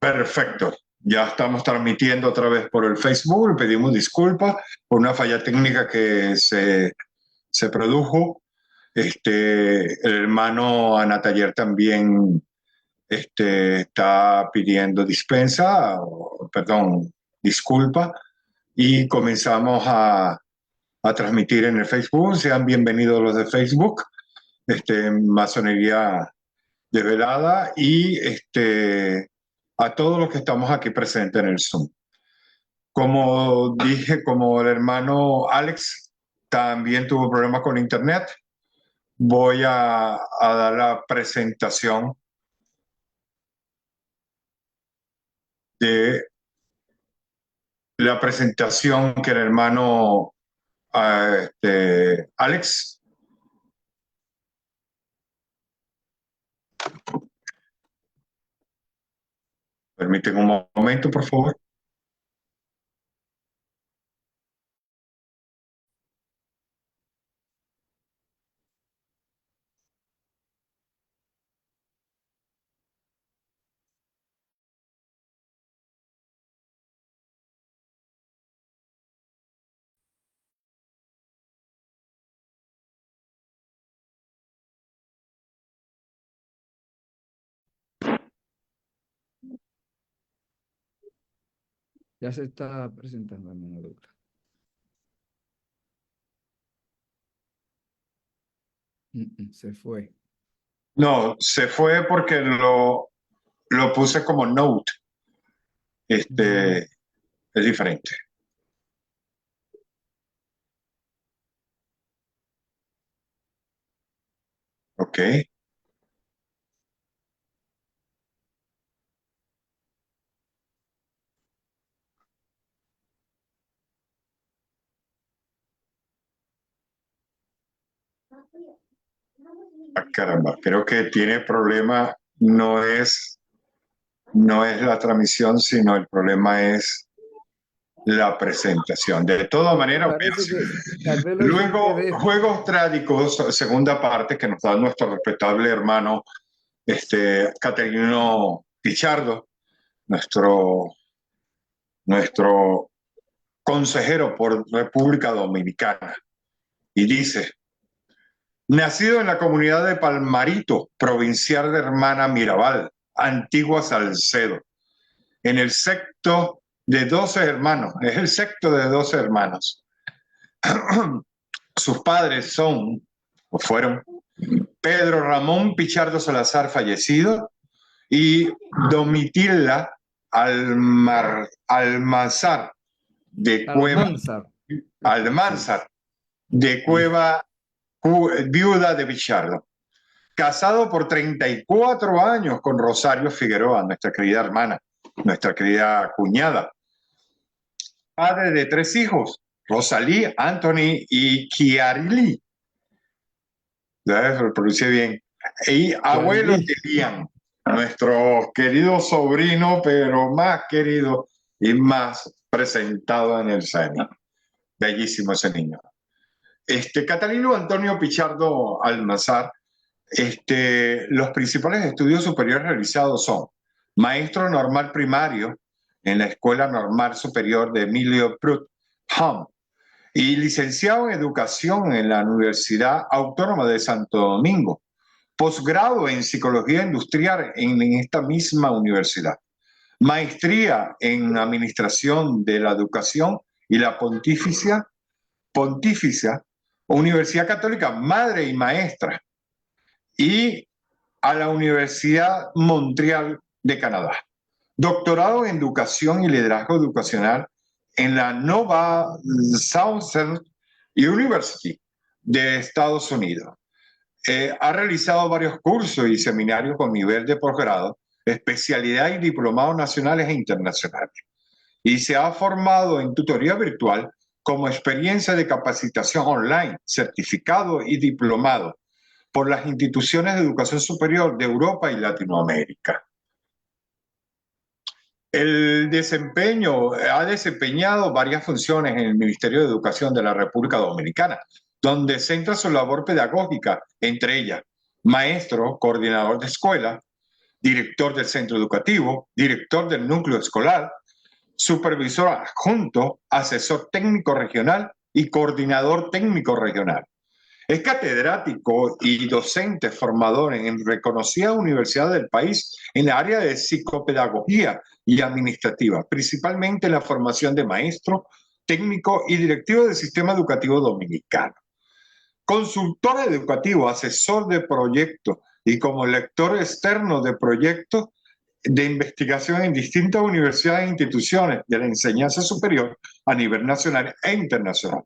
Perfecto. Ya estamos transmitiendo otra vez por el Facebook. Pedimos disculpas por una falla técnica que se produjo. El hermano Anatayer también está pidiendo dispensa, perdón, disculpa. Y comenzamos a transmitir en el Facebook. Sean bienvenidos los de Facebook. Masonería Desvelada y a todos los que estamos aquí presentes en el Zoom. Como dije, como el hermano Alex también tuvo problemas con internet, voy a dar la presentación de que el hermano Alex. Permíteme un momento, por favor. Ya se está presentando, hermano Douglas. Se fue. No, se fue porque lo puse como note. Es diferente. Ok. Ah, caramba, creo que tiene problema, no es la transmisión, sino el problema es la presentación. De todas maneras, Parece que tal vez lo hizo en luego PDF. Juegos Trágicos, segunda parte, que nos da nuestro respetable hermano Caterino Pichardo, nuestro consejero por República Dominicana. Y dice: nacido en la comunidad de Palmarito, provincial de Hermana Mirabal, Antigua Salcedo, en el sexto de 12 hermanos, es el sexto de 12 hermanos. Sus padres fueron Pedro Ramón Pichardo Salazar, fallecido, y Domitila Almanzar de Cueva, Almanzar de Cueva, viuda de Pichardo. Casado por 34 años con Rosario Figueroa, nuestra querida hermana, nuestra querida cuñada. Padre de 3 hijos, Rosalí, Anthony y Kiarili. Lo pronuncié bien. Y abuelo de Lian, nuestro querido sobrino, pero más querido y más presentado en el seno. Bellísimo ese niño. Catalino Antonio Pichardo Almanzar. Los principales estudios superiores realizados son maestro normal primario en la Escuela Normal Superior de Emilio Prout y licenciado en educación en la Universidad Autónoma de Santo Domingo, posgrado en psicología industrial en esta misma universidad, maestría en administración de la educación y la Pontificia Universidad Católica Madre y Maestra, y a la Universidad Montreal de Canadá. Doctorado en Educación y Liderazgo Educacional en la Nova Southern University de Estados Unidos. Ha realizado varios cursos y seminarios con nivel de posgrado, especialidad y diplomados nacionales e internacionales. Y se ha formado en tutoría virtual como experiencia de capacitación online, certificado y diplomado por las instituciones de educación superior de Europa y Latinoamérica. Ha desempeñado varias funciones en el Ministerio de Educación de la República Dominicana, donde centra su labor pedagógica, entre ellas maestro, coordinador de escuela, director del centro educativo, director del núcleo escolar, supervisor adjunto, asesor técnico regional y coordinador técnico regional. Es catedrático y docente formador en reconocidas universidades del país en la área de psicopedagogía y administrativa, principalmente en la formación de maestro, técnico y directivo del sistema educativo dominicano. Consultor educativo, asesor de proyectos y como lector externo de proyectos de investigación en distintas universidades e instituciones de la enseñanza superior a nivel nacional e internacional.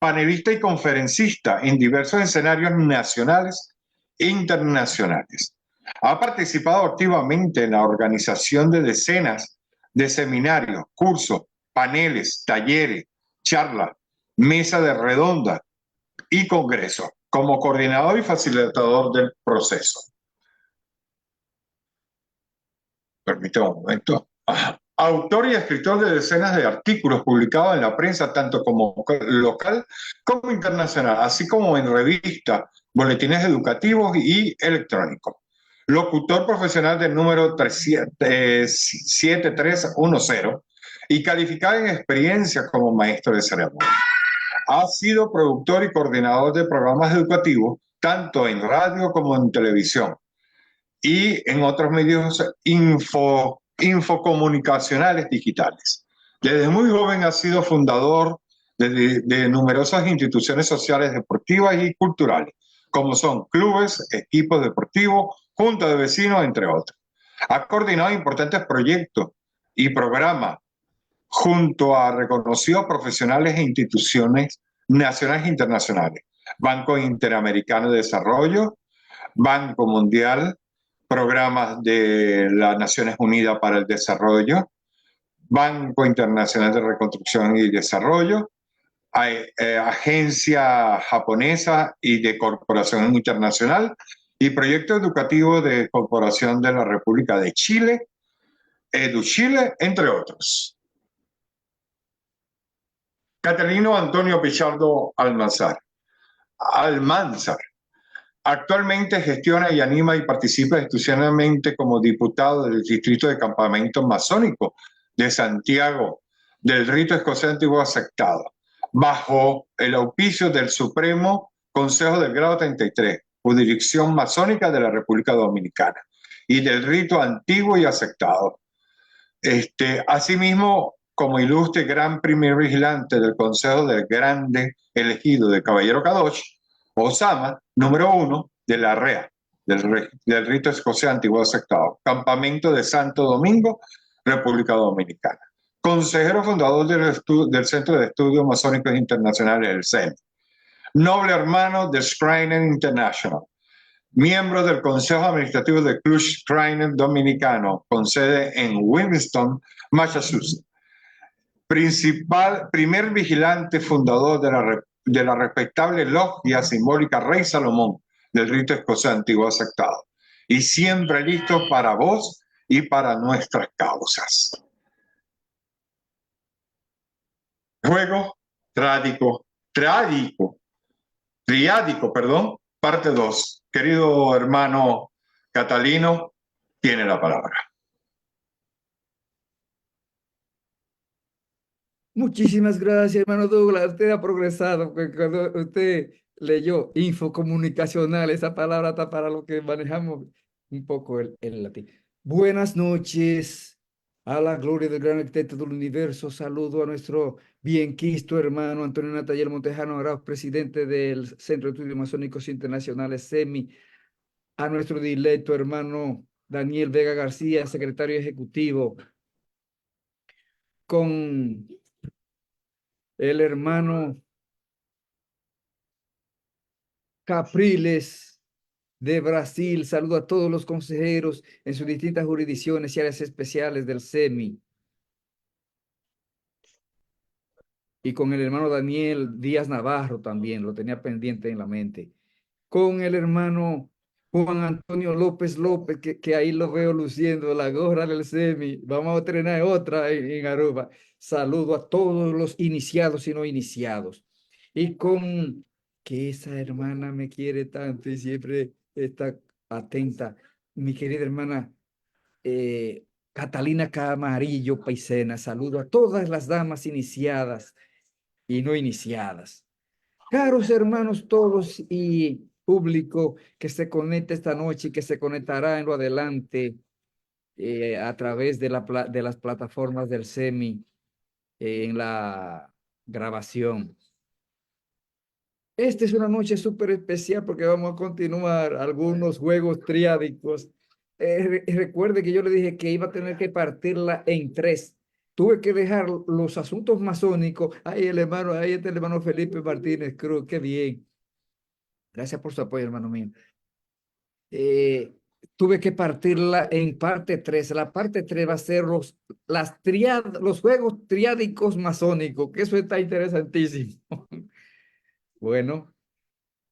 Panelista y conferencista en diversos escenarios nacionales e internacionales. Ha participado activamente en la organización de decenas de seminarios, cursos, paneles, talleres, charlas, mesas de redonda y congresos, como coordinador y facilitador del proceso. Permítame un momento. Autor y escritor de decenas de artículos publicados en la prensa, tanto como local como internacional, así como en revistas, boletines educativos y electrónicos. Locutor profesional del número 7310 y calificado en experiencias como maestro de ceremonia. Ha sido productor y coordinador de programas educativos, tanto en radio como en televisión y en otros medios infocomunicacionales digitales. Desde muy joven ha sido fundador de numerosas instituciones sociales, deportivas y culturales, como son clubes, equipos deportivos, juntas de vecinos, entre otros. Ha coordinado importantes proyectos y programas junto a reconocidos profesionales e instituciones nacionales e internacionales. Banco Interamericano de Desarrollo, Banco Mundial, programas de las Naciones Unidas para el Desarrollo, Banco Internacional de Reconstrucción y Desarrollo, Agencia Japonesa y de Corporación Internacional y Proyecto Educativo de Corporación de la República de Chile, EduChile, entre otros. Catalino Antonio Pichardo Almanzar. Actualmente gestiona y anima y participa institucionalmente como diputado del Distrito de Campamento Masónico de Santiago del Rito Escocés Antiguo Aceptado, bajo el auspicio del Supremo Consejo del Grado 33, Jurisdicción Masónica de la República Dominicana, y del Rito Antiguo y Aceptado. Asimismo, como ilustre gran primer vigilante del Consejo del Grande Elegido de Caballero Kadosh, Osama, número 1 de la REA, del Rito Escocés Antiguo Aceptado, Campamento de Santo Domingo, República Dominicana. Consejero fundador del Centro de Estudios Masónicos Internacionales, el CEN. Noble hermano de Schreiner International. Miembro del Consejo Administrativo de Club Schreiner Dominicano, con sede en Wilmington, Massachusetts. Primer vigilante fundador de la respetable logia simbólica Rey Salomón del Rito Escocés Antiguo Aceptado, y siempre listo para vos y para nuestras causas. Juego triádico, parte 2. Querido hermano Catalino, tiene la palabra. Muchísimas gracias, hermano Douglas. Usted ha progresado. Cuando usted leyó infocomunicacional, esa palabra está para lo que manejamos un poco el latín. Buenas noches, a la gloria del gran arquitecto del universo. Saludo a nuestro bienquisto hermano Antonio Nataller Montejano Arauz, presidente del Centro de Estudios Masónicos Internacionales, CEMI. A nuestro dilecto hermano Daniel Vega García, secretario ejecutivo. Con el hermano Capriles de Brasil. Saludo a todos los consejeros en sus distintas jurisdicciones y áreas especiales del CEMI. Y con el hermano Daniel Díaz Navarro también, lo tenía pendiente en la mente. Con el hermano Juan Antonio López López, que ahí lo veo luciendo la gorra del CEMI. Vamos a estrenar otra en Aruba. Saludo a todos los iniciados y no iniciados. Y con que esa hermana me quiere tanto y siempre está atenta mi querida hermana Catalina Camarillo Paisena. Saludo a todas las damas iniciadas y no iniciadas. Caros hermanos todos y público que se conecta esta noche y que se conectará en lo adelante a través de, de las plataformas del SEMI en la grabación. Esta es una noche súper especial porque vamos a continuar algunos juegos triádicos. Recuerde que yo le dije que iba a tener que partirla en tres. Tuve que dejar los asuntos masónicos. Ahí el hermano, ahí está el hermano Felipe Martínez Cruz. Qué bien. Gracias por su apoyo, hermano mío. Eh, Tuve que partirla en parte 3. La parte 3 va a ser los juegos triádicos masónicos, que eso está interesantísimo. Bueno.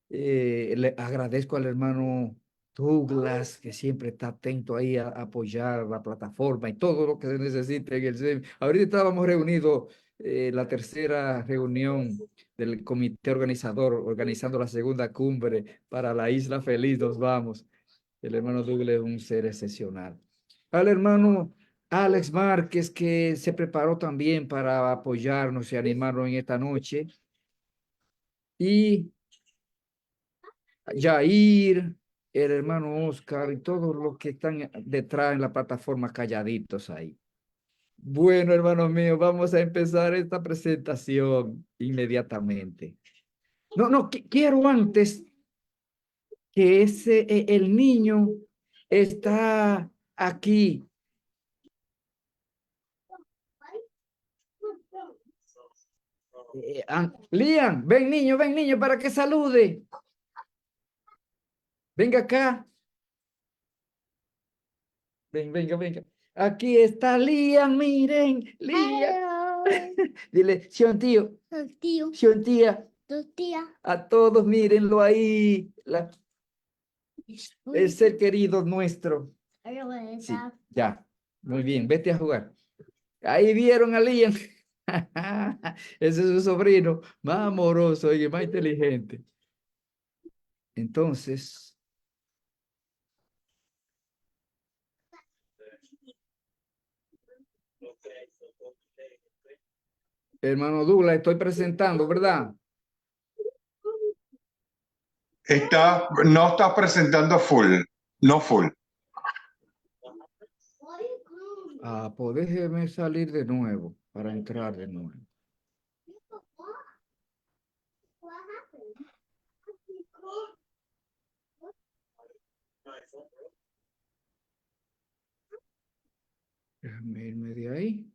Le agradezco al hermano Douglas, que siempre está atento ahí a apoyar la plataforma y todo lo que se necesite en el SEMI. Ahorita estábamos reunidos, la tercera reunión del comité organizador, organizando la segunda cumbre para la Isla Feliz. Nos vamos. El hermano Douglas es un ser excepcional. Al hermano Alex Márquez, que se preparó también para apoyarnos y animarnos en esta noche. Y Jair, el hermano Oscar y todos los que están detrás en la plataforma calladitos ahí. Bueno, hermanos míos, vamos a empezar esta presentación inmediatamente. No, quiero antes que el niño está aquí. Liam, ven niño, para que salude. Venga acá. Venga. Aquí está Liam, miren, Liam. Dile, Sion tío, Tío, Sion tía, tía. a todos mírenlo ahí, el ser querido nuestro. Sí, ya, muy bien, vete a jugar. Ahí vieron a Liam. Ese es su sobrino, más amoroso y más inteligente. Entonces, hermano Douglas, estoy presentando, ¿verdad? No está presentando full, no full. Ah, pues déjeme salir de nuevo para entrar de nuevo. Déjame irme de ahí.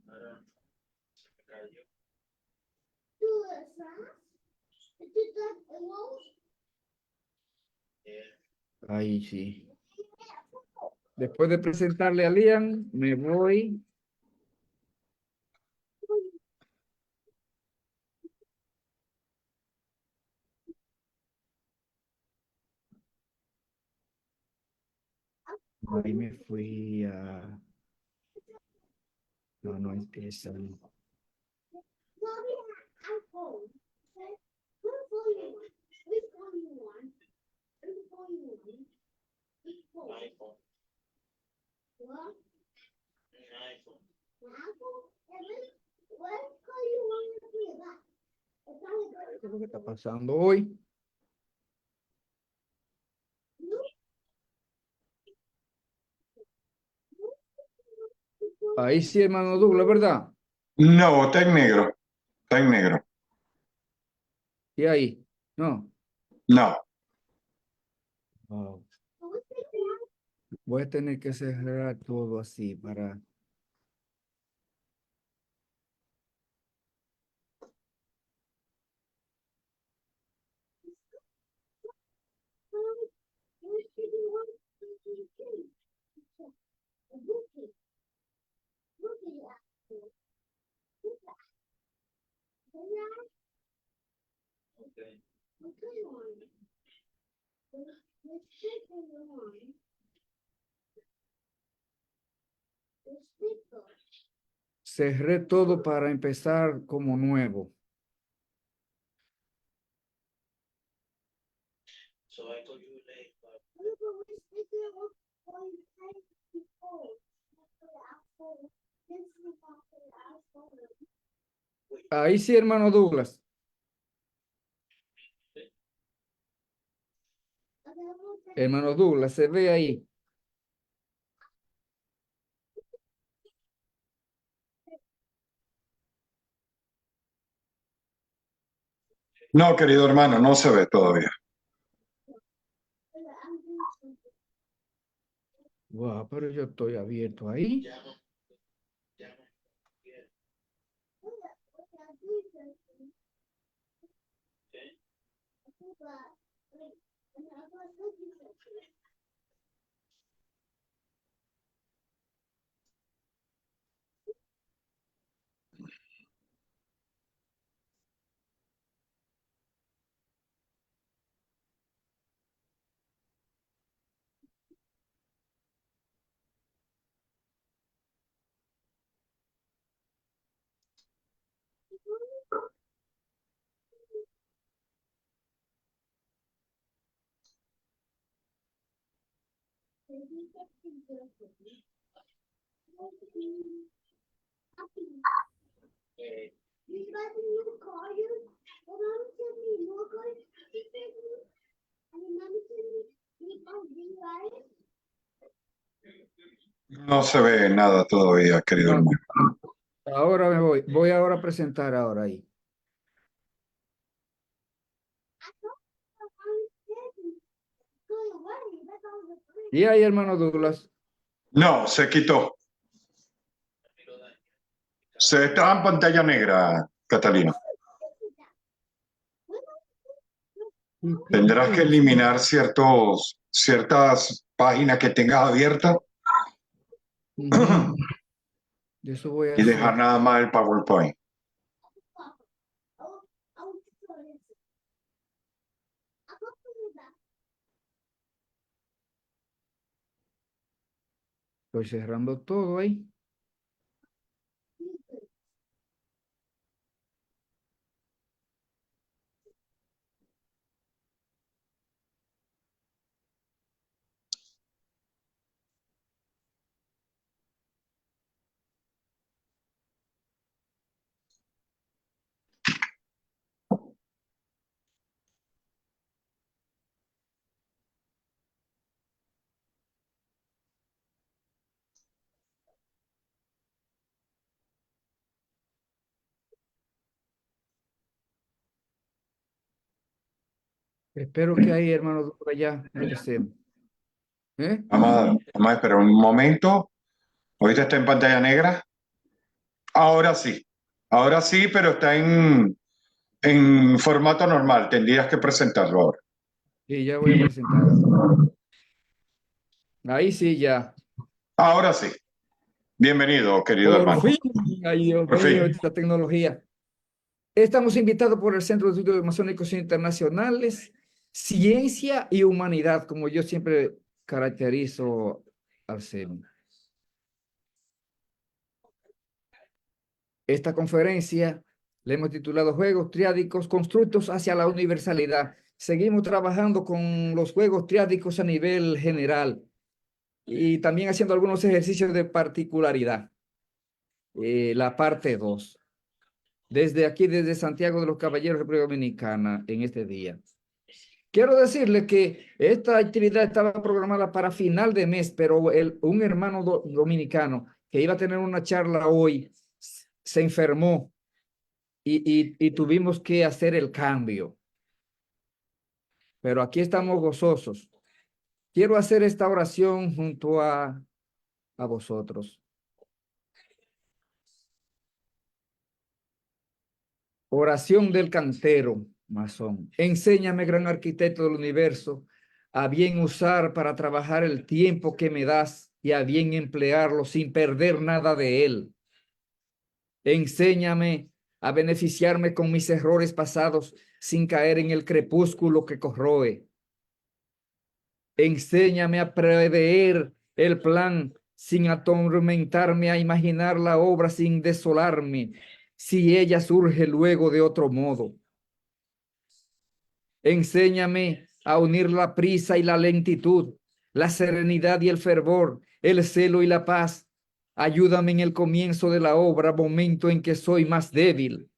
Ahí sí. Después de presentarle a Liam, me voy. Ahí me fui a... No empieza. ¿Qué es lo que está pasando hoy? Ahí sí, hermano Douglas, ¿verdad? No, está en negro, está en negro. Y ahí, no. No. Oh, voy a tener que cerrar todo así para... Cerré todo para empezar como nuevo. Ahí sí, hermano Douglas. Hermano Douglas, se ve ahí. No, querido hermano, no se ve todavía. Wow, pero yo estoy abierto ahí. No se ve nada todavía, querido No, hermano. ahora me voy. Voy ahora a presentar ahora ahí. Y ahí, hermano Douglas. No, se quitó. Se está en pantalla negra, Catalina. Tendrás que eliminar ciertas páginas que tengas abiertas Eso voy a y dejar hacer. nada más el PowerPoint. Estoy cerrando todo ahí. Espero que ahí, hermano Douglas, ya empecemos. ¿Eh? Vamos a esperar un momento. ¿Ahorita está en pantalla negra? Ahora sí. Ahora sí, pero está en formato normal. Tendrías que presentarlo ahora. Y ya voy a presentar ahora. Ahí sí, ya. Ahora sí. Bienvenido, querido Por hermano. fin, ay Dios Por mío, fin. esta tecnología. Estamos invitados por el Centro de Estudios Masónicos Internacionales, Ciencia y Humanidad, como yo siempre caracterizo al CEN. Esta conferencia le hemos titulado Juegos Triádicos Constructos hacia la Universalidad. Seguimos trabajando con los juegos triádicos a nivel general y también haciendo algunos ejercicios de particularidad. La parte 2. Desde aquí, desde Santiago de los Caballeros, República Dominicana, en este día. Quiero decirle que esta actividad estaba programada para final de mes, pero un hermano dominicano que iba a tener una charla hoy se enfermó y tuvimos que hacer el cambio. Pero aquí estamos gozosos. Quiero hacer esta oración junto a vosotros. Oración del cantero masón. Enséñame, gran arquitecto del universo, a bien usar para trabajar el tiempo que me das y a bien emplearlo sin perder nada de él. Enséñame a beneficiarme con mis errores pasados sin caer en el crepúsculo que corroe. Enséñame a prever el plan sin atormentarme, a imaginar la obra sin desolarme, si ella surge luego de otro modo. Enséñame a unir la prisa y la lentitud, la serenidad y el fervor, el celo y la paz. Ayúdame en el comienzo de la obra, momento en que soy más débil.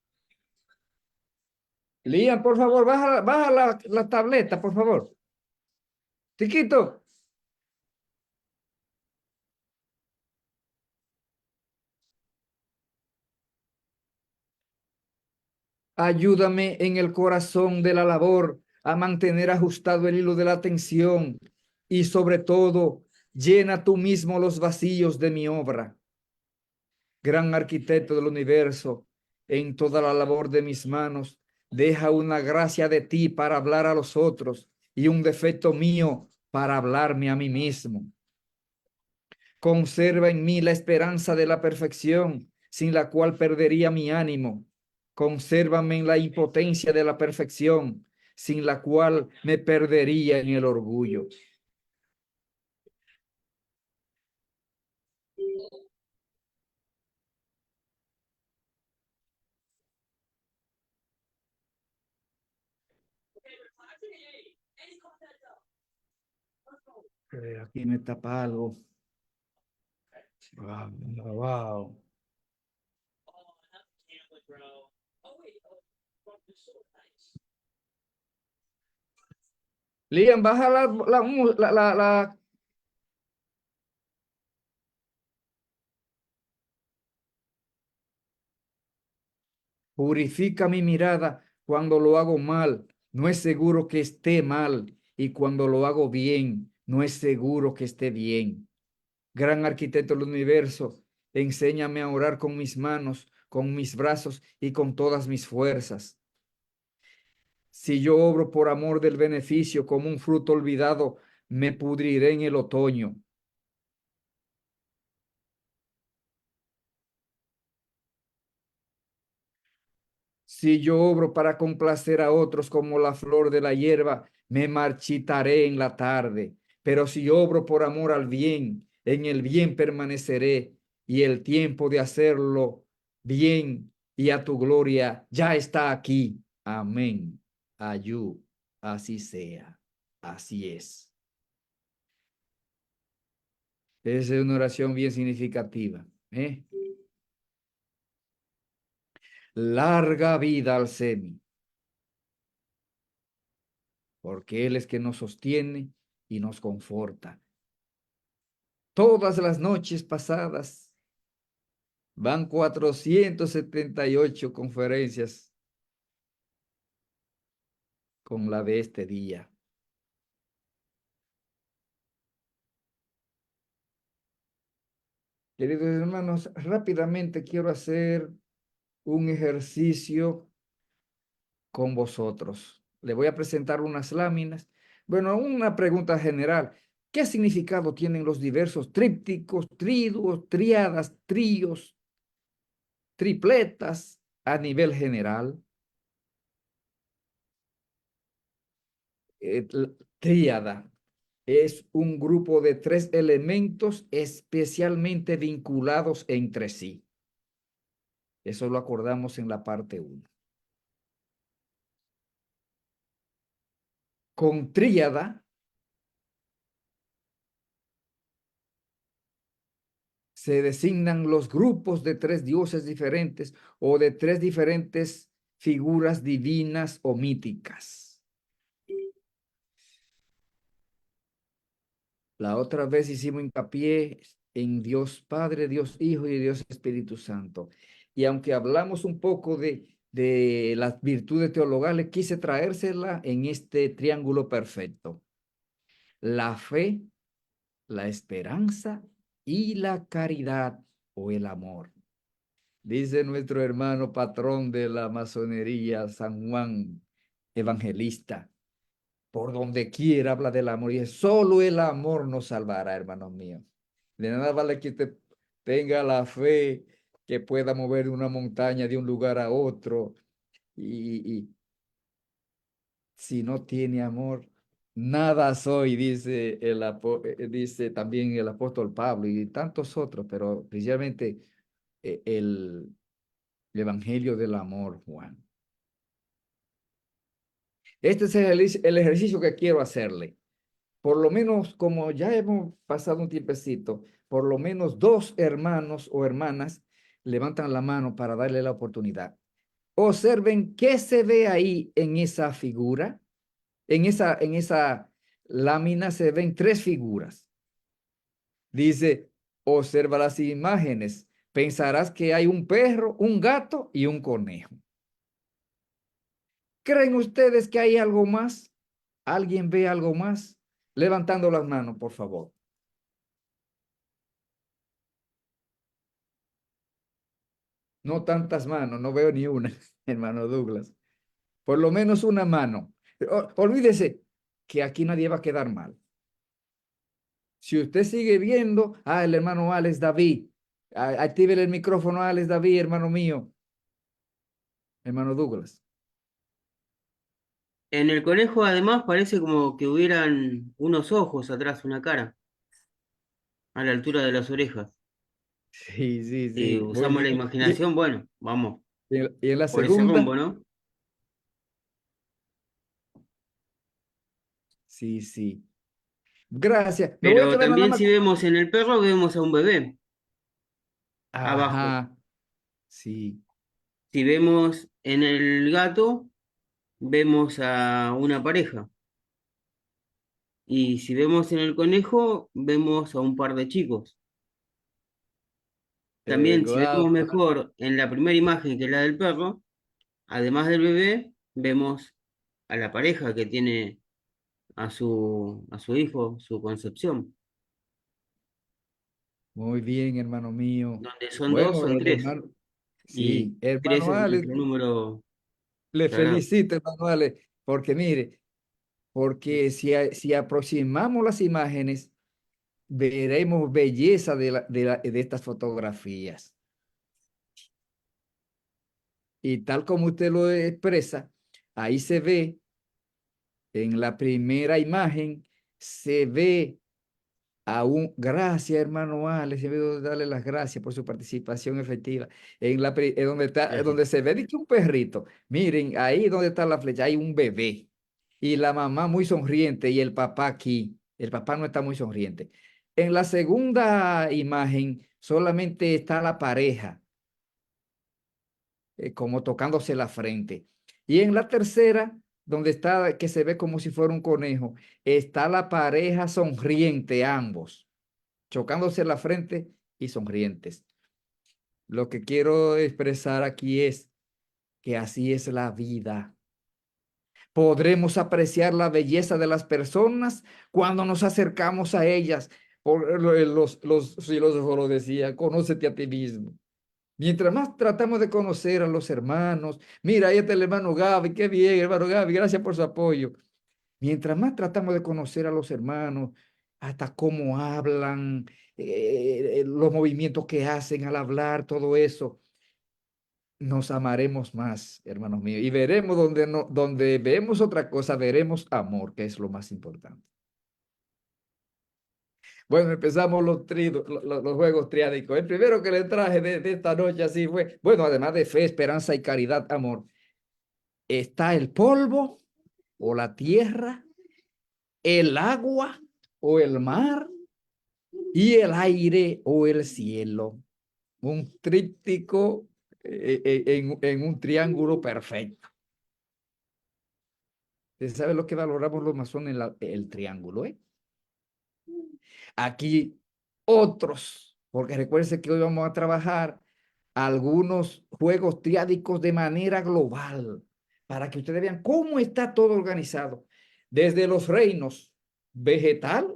Liam, por favor, baja la tableta, por favor. Chiquito. Ayúdame en el corazón de la labor a mantener ajustado el hilo de la atención y sobre todo, llena tú mismo los vacíos de mi obra. Gran arquitecto del universo, en toda la labor de mis manos, deja una gracia de ti para hablar a los otros y un defecto mío para hablarme a mí mismo. Conserva en mí la esperanza de la perfección, sin la cual perdería mi ánimo. Consérvame en la impotencia de la perfección, sin la cual me perdería en el orgullo. Aquí me tapa algo. Wow, wow. Liam, baja la. Purifica mi mirada cuando lo hago mal. No es seguro que esté mal. Y cuando lo hago bien, no es seguro que esté bien. Gran arquitecto del universo, enséñame a orar con mis manos, con mis brazos y con todas mis fuerzas. Si yo obro por amor del beneficio como un fruto olvidado, me pudriré en el otoño. Si yo obro para complacer a otros como la flor de la hierba, me marchitaré en la tarde. Pero si obro por amor al bien, en el bien permaneceré, y el tiempo de hacerlo bien y a tu gloria ya está aquí. Amén. Ayú, así sea. Así es. Esa es una oración bien significativa. ¿Eh? Larga vida al semi, porque Él es que nos sostiene y nos conforta. Todas las noches pasadas van 478 conferencias con la de este día. Queridos hermanos, rápidamente quiero hacer un ejercicio con vosotros. Le voy a presentar unas láminas. Bueno, una pregunta general. ¿Qué significado tienen los diversos trípticos, triduos, tríadas, tríos, tripletas a nivel general? Tríada es un grupo de 3 elementos especialmente vinculados entre sí. Eso lo acordamos en la parte 1. Con tríada se designan los grupos de 3 dioses diferentes o de 3 diferentes figuras divinas o míticas. La otra vez hicimos hincapié en Dios Padre, Dios Hijo y Dios Espíritu Santo. Y aunque hablamos un poco de las virtudes teologales, quise traérsela en este triángulo perfecto. La fe, la esperanza y la caridad o el amor. Dice nuestro hermano patrón de la masonería, San Juan Evangelista, por donde quiera habla del amor y es solo el amor nos salvará, hermanos míos. De nada vale que usted tenga la fe que pueda mover una montaña de un lugar a otro y si no tiene amor, nada soy, dice, dice también el apóstol Pablo y tantos otros, pero principalmente el Evangelio del amor, Juan. Este es el ejercicio que quiero hacerle. por lo menos, como ya hemos pasado un tiempecito, por lo menos 2 hermanos o hermanas levantan la mano para darle la oportunidad. Observen qué se ve ahí en esa figura. En esa lámina se ven 3 figuras. Dice, observa las imágenes. Pensarás que hay un perro, un gato y un conejo. ¿Creen ustedes que hay algo más? ¿Alguien ve algo más? Levantando las manos, por favor. No tantas manos, no veo ni una, hermano Douglas. Por lo menos una mano. Olvídese que aquí nadie va a quedar mal. Si usted sigue viendo, el hermano Alex David, active el micrófono Alex David, hermano mío, hermano Douglas. En el conejo además parece como que hubieran unos ojos atrás, una cara, a la altura de las orejas. Sí, sí, Si sí, muy usamos bien. la imaginación, bueno, vamos Y en la por ese segunda, rumbo, ¿no? sí, sí. Gracias. Me voy a Pero quedar nada también más. si vemos en el perro, vemos a un bebé abajo. Ajá, sí. Si vemos en el gato, vemos a una pareja. Y si vemos en el conejo, vemos a un par de chicos. También, si Guau. vemos mejor en la primera imagen que la del perro, además del bebé, vemos a la pareja que tiene a su hijo, su concepción, Muy bien, hermano mío. donde son dos, Bueno, son el tres, hermano, y sí, tres hermano es Alex, nuestro número le sagrado. felicito, hermano Alex, porque mire, porque si aproximamos las imágenes, veremos belleza de estas fotografías. Y tal como usted lo expresa, ahí se ve, en la primera imagen, se ve gracias, hermano Alex, debo darle las gracias por su participación efectiva. Donde Gracias. se ve de que un perrito, miren, ahí donde está la flecha, hay un bebé. Y la mamá muy sonriente y el papá aquí. El papá no está muy sonriente. En la segunda imagen solamente está la pareja, como tocándose la frente. Y en la tercera, donde está, que se ve como si fuera un conejo, está la pareja sonriente, ambos chocándose la frente y sonrientes. Lo que quiero expresar aquí es que así es la vida. Podremos apreciar la belleza de las personas cuando nos acercamos a ellas. Los filósofos lo decían, conócete a ti mismo. Mientras más tratamos de conocer a los hermanos, mira, ahí está el hermano Gaby, qué bien, hermano Gaby, gracias por su apoyo. Mientras más tratamos de conocer a los hermanos, hasta cómo hablan, los movimientos que hacen al hablar, todo eso, nos amaremos más, hermanos míos. Y veremos donde, no, donde vemos otra cosa, veremos amor, que es lo más importante. Bueno, empezamos los juegos triádicos. El primero que le traje de esta noche así fue, bueno, además de fe, esperanza y caridad, amor, está el polvo o la tierra, el agua o el mar y el aire o el cielo. Un tríptico en un triángulo perfecto. ¿Usted sabe lo que valoramos los masones en el triángulo? Aquí otros, porque recuerden que hoy vamos a trabajar algunos juegos triádicos de manera global para que ustedes vean cómo está todo organizado. Desde los reinos vegetal,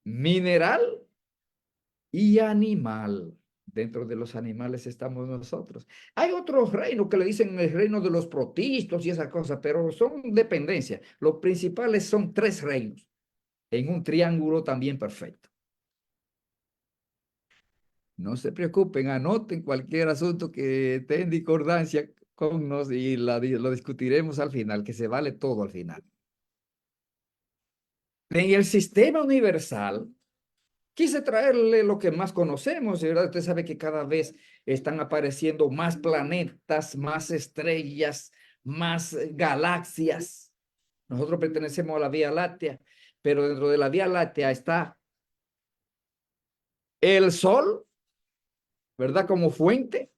mineral y animal. Dentro de los animales estamos nosotros. Hay otros reinos que le dicen el reino de los protistos y esas cosas, pero son dependencias. Los principales son 3 reinos en un triángulo también perfecto. No se preocupen, anoten cualquier asunto que esté en discordancia con nos y lo discutiremos al final, que se vale todo al final. En el sistema universal, quise traerle lo que más conocemos, ¿verdad? Usted sabe que cada vez están apareciendo más planetas, más estrellas, más galaxias. Nosotros pertenecemos a la Vía Láctea, pero dentro de la Vía Láctea está el Sol, ¿verdad? Como fuente.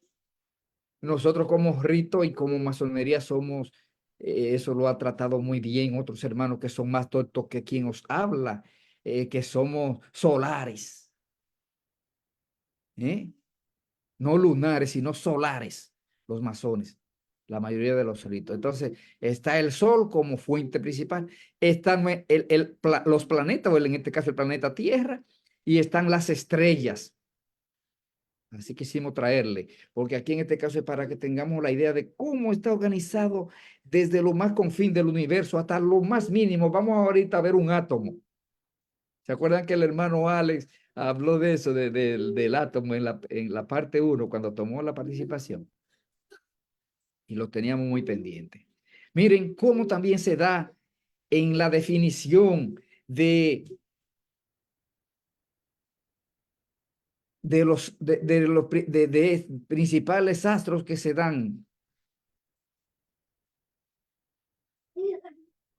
Nosotros como rito y como masonería somos, eso lo ha tratado muy bien otros hermanos que son más doctos que quien os habla, que somos solares, ¿eh? No lunares, sino solares, los masones, la mayoría de los ritos. Entonces, está el Sol como fuente principal, están los planetas, o en este caso el planeta Tierra, y están las estrellas. Así quisimos traerle, porque aquí en este caso es para que tengamos la idea de cómo está organizado desde lo más confín del universo hasta lo más mínimo. Vamos ahorita a ver un átomo. ¿Se acuerdan que el hermano Alex habló de eso, del átomo en la parte 1 cuando tomó la participación? Y lo teníamos muy pendiente. Miren cómo también se da en la definición de los principales astros que se dan.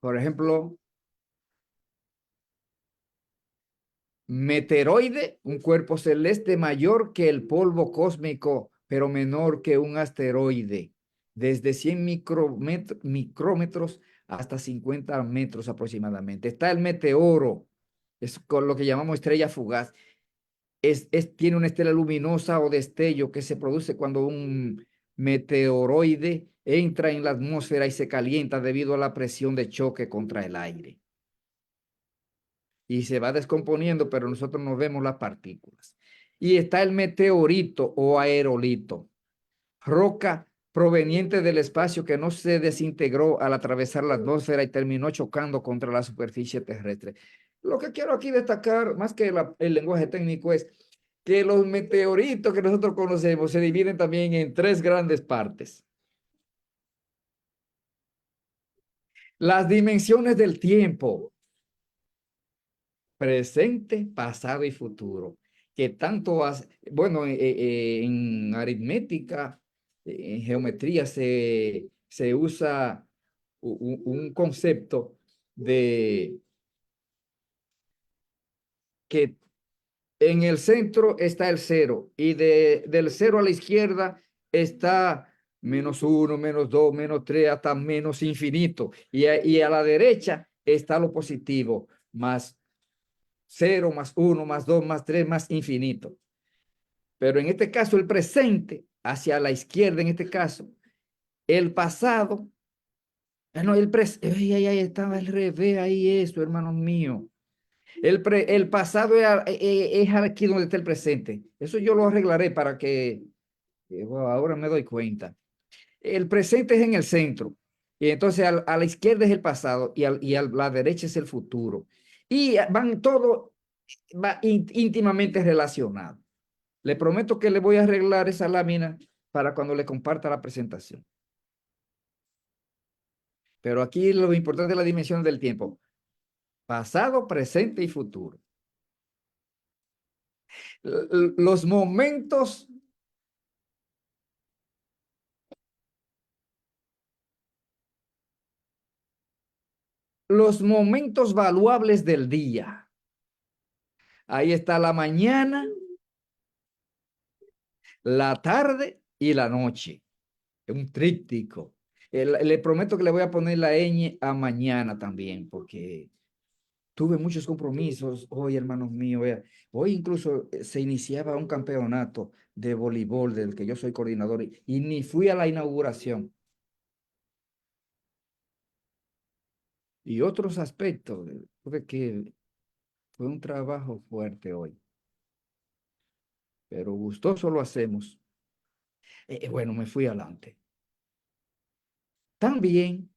Por ejemplo, meteoroide, un cuerpo celeste mayor que el polvo cósmico, pero menor que un asteroide, desde 100 micrómetros hasta 50 metros aproximadamente. Está el meteoro, es con lo que llamamos estrella fugaz. Tiene una estela luminosa o destello que se produce cuando un meteoroide entra en la atmósfera y se calienta debido a la presión de choque contra el aire. Y se va descomponiendo, pero nosotros no vemos las partículas. Y está el meteorito o aerolito, roca proveniente del espacio que no se desintegró al atravesar la atmósfera y terminó chocando contra la superficie terrestre. Lo que quiero aquí destacar, más que el lenguaje técnico, es que los meteoritos que nosotros conocemos se dividen también en 3 grandes partes. Las dimensiones del tiempo, presente, pasado y futuro, que tanto bueno, en aritmética, en geometría se usa un concepto de que en el centro está el cero y del cero a la izquierda está -1, -2, -3, hasta menos infinito. Y a la derecha está lo positivo, más 0, más 1, más 2, más 3, más infinito. Pero en este caso, el presente, hacia la izquierda en este caso, el pasado, no, ay, estaba al revés ahí eso, hermanos míos. El pasado es aquí donde está el presente. Eso yo lo arreglaré para que, bueno, ahora me doy cuenta. El presente es en el centro. Y entonces a la izquierda es el pasado y a la derecha es el futuro. Y van todo va íntimamente relacionado. Le prometo que le voy a arreglar esa lámina para cuando le comparta la presentación. Pero aquí lo importante es la dimensión del tiempo. Pasado, presente y futuro. Los momentos valuables del día. Ahí está la mañana, la tarde y la noche. Es un tríptico. Le prometo que le voy a poner la ñ a mañana también, porque tuve muchos compromisos hoy, hermanos míos. Hoy incluso se iniciaba un campeonato de voleibol del que yo soy coordinador y ni fui a la inauguración. Y otros aspectos, porque fue un trabajo fuerte hoy, pero gustoso lo hacemos. Bueno, me fui adelante. También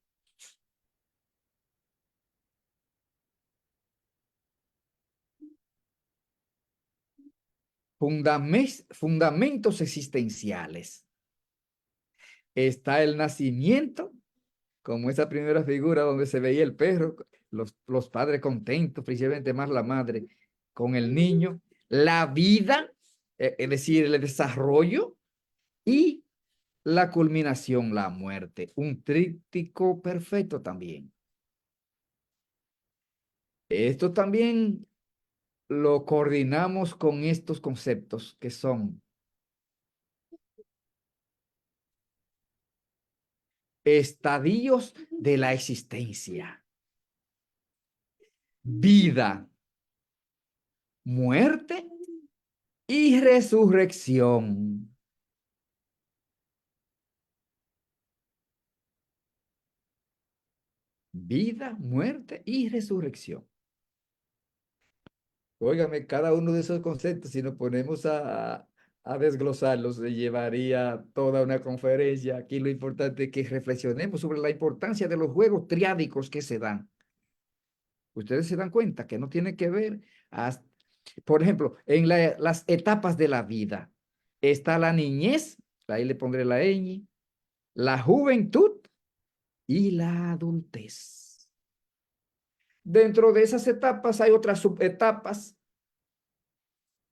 fundamentos existenciales. Está el nacimiento, como esa primera figura donde se veía el perro, los padres contentos, principalmente más la madre, con el niño. La vida, es decir, el desarrollo y la culminación, la muerte. Un tríptico perfecto también. Esto también lo coordinamos con estos conceptos que son estadios de la existencia, vida, muerte y resurrección. Vida, muerte y resurrección. Óigame, cada uno de esos conceptos, si nos ponemos a desglosarlos, se llevaría toda una conferencia. Aquí lo importante es que reflexionemos sobre la importancia de los juegos triádicos que se dan. Ustedes se dan cuenta que no tiene que ver, por ejemplo, en las etapas de la vida. Está la niñez, ahí le pondré la ñ, la juventud y la adultez. Dentro de esas etapas hay otras subetapas,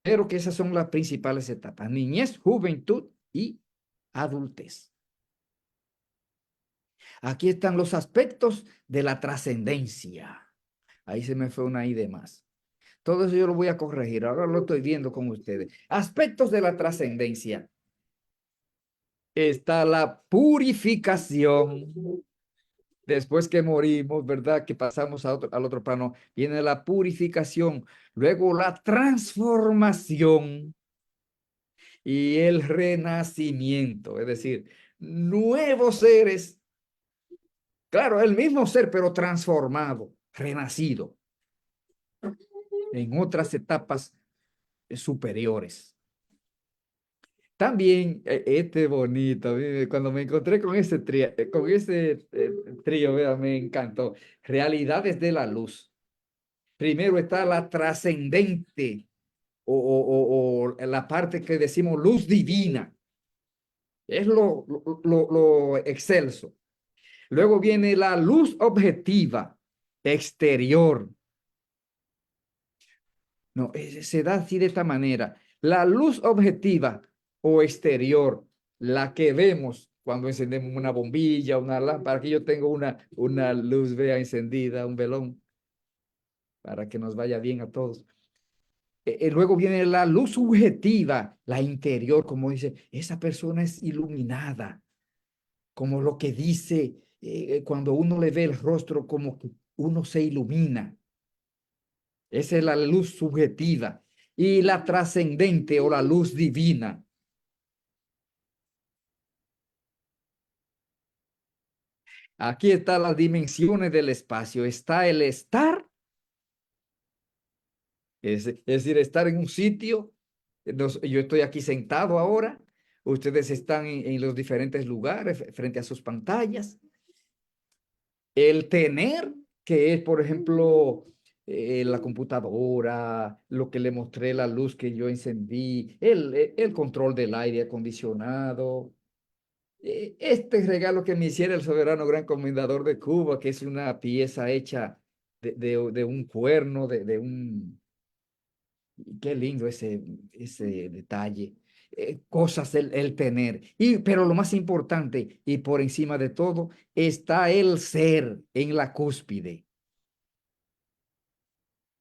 pero que esas son las principales etapas: niñez, juventud y adultez. Aquí están los aspectos de la trascendencia. Ahí se me fue una I de más. Todo eso yo lo voy a corregir. Ahora lo estoy viendo con ustedes. Aspectos de la trascendencia. Está la purificación. Después que morimos, ¿verdad? Que pasamos al otro plano, viene la purificación. Luego la transformación y el renacimiento. Es decir, nuevos seres. Claro, el mismo ser, pero transformado, renacido en otras etapas superiores. También, este bonito, cuando me encontré con ese trío, vea, me encantó. Realidades de la luz. Primero está la trascendente o la parte que decimos luz divina. Es lo excelso. Luego viene la luz objetiva, exterior. No, se da así de esta manera. La luz objetiva o exterior, la que vemos cuando encendemos una bombilla, una lámpara. Aquí yo tengo una luz, vea, encendida, un velón, para que nos vaya bien a todos. Luego viene la luz subjetiva, la interior, como dice, esa persona es iluminada, como lo que dice cuando uno le ve el rostro, como que uno se ilumina. Esa es la luz subjetiva. Y la trascendente o la luz divina. Aquí están las dimensiones del espacio. Está el estar, es decir, estar en un sitio. Yo estoy aquí sentado ahora. Ustedes están en los diferentes lugares frente a sus pantallas. El tener, que es, por ejemplo, la computadora, lo que le mostré, la luz que yo encendí, el control del aire acondicionado, este regalo que me hiciera el soberano gran comendador de Cuba, que es una pieza hecha de un cuerno, de un... Qué lindo ese detalle. Cosas el tener. Pero lo más importante, y por encima de todo, está el ser en la cúspide.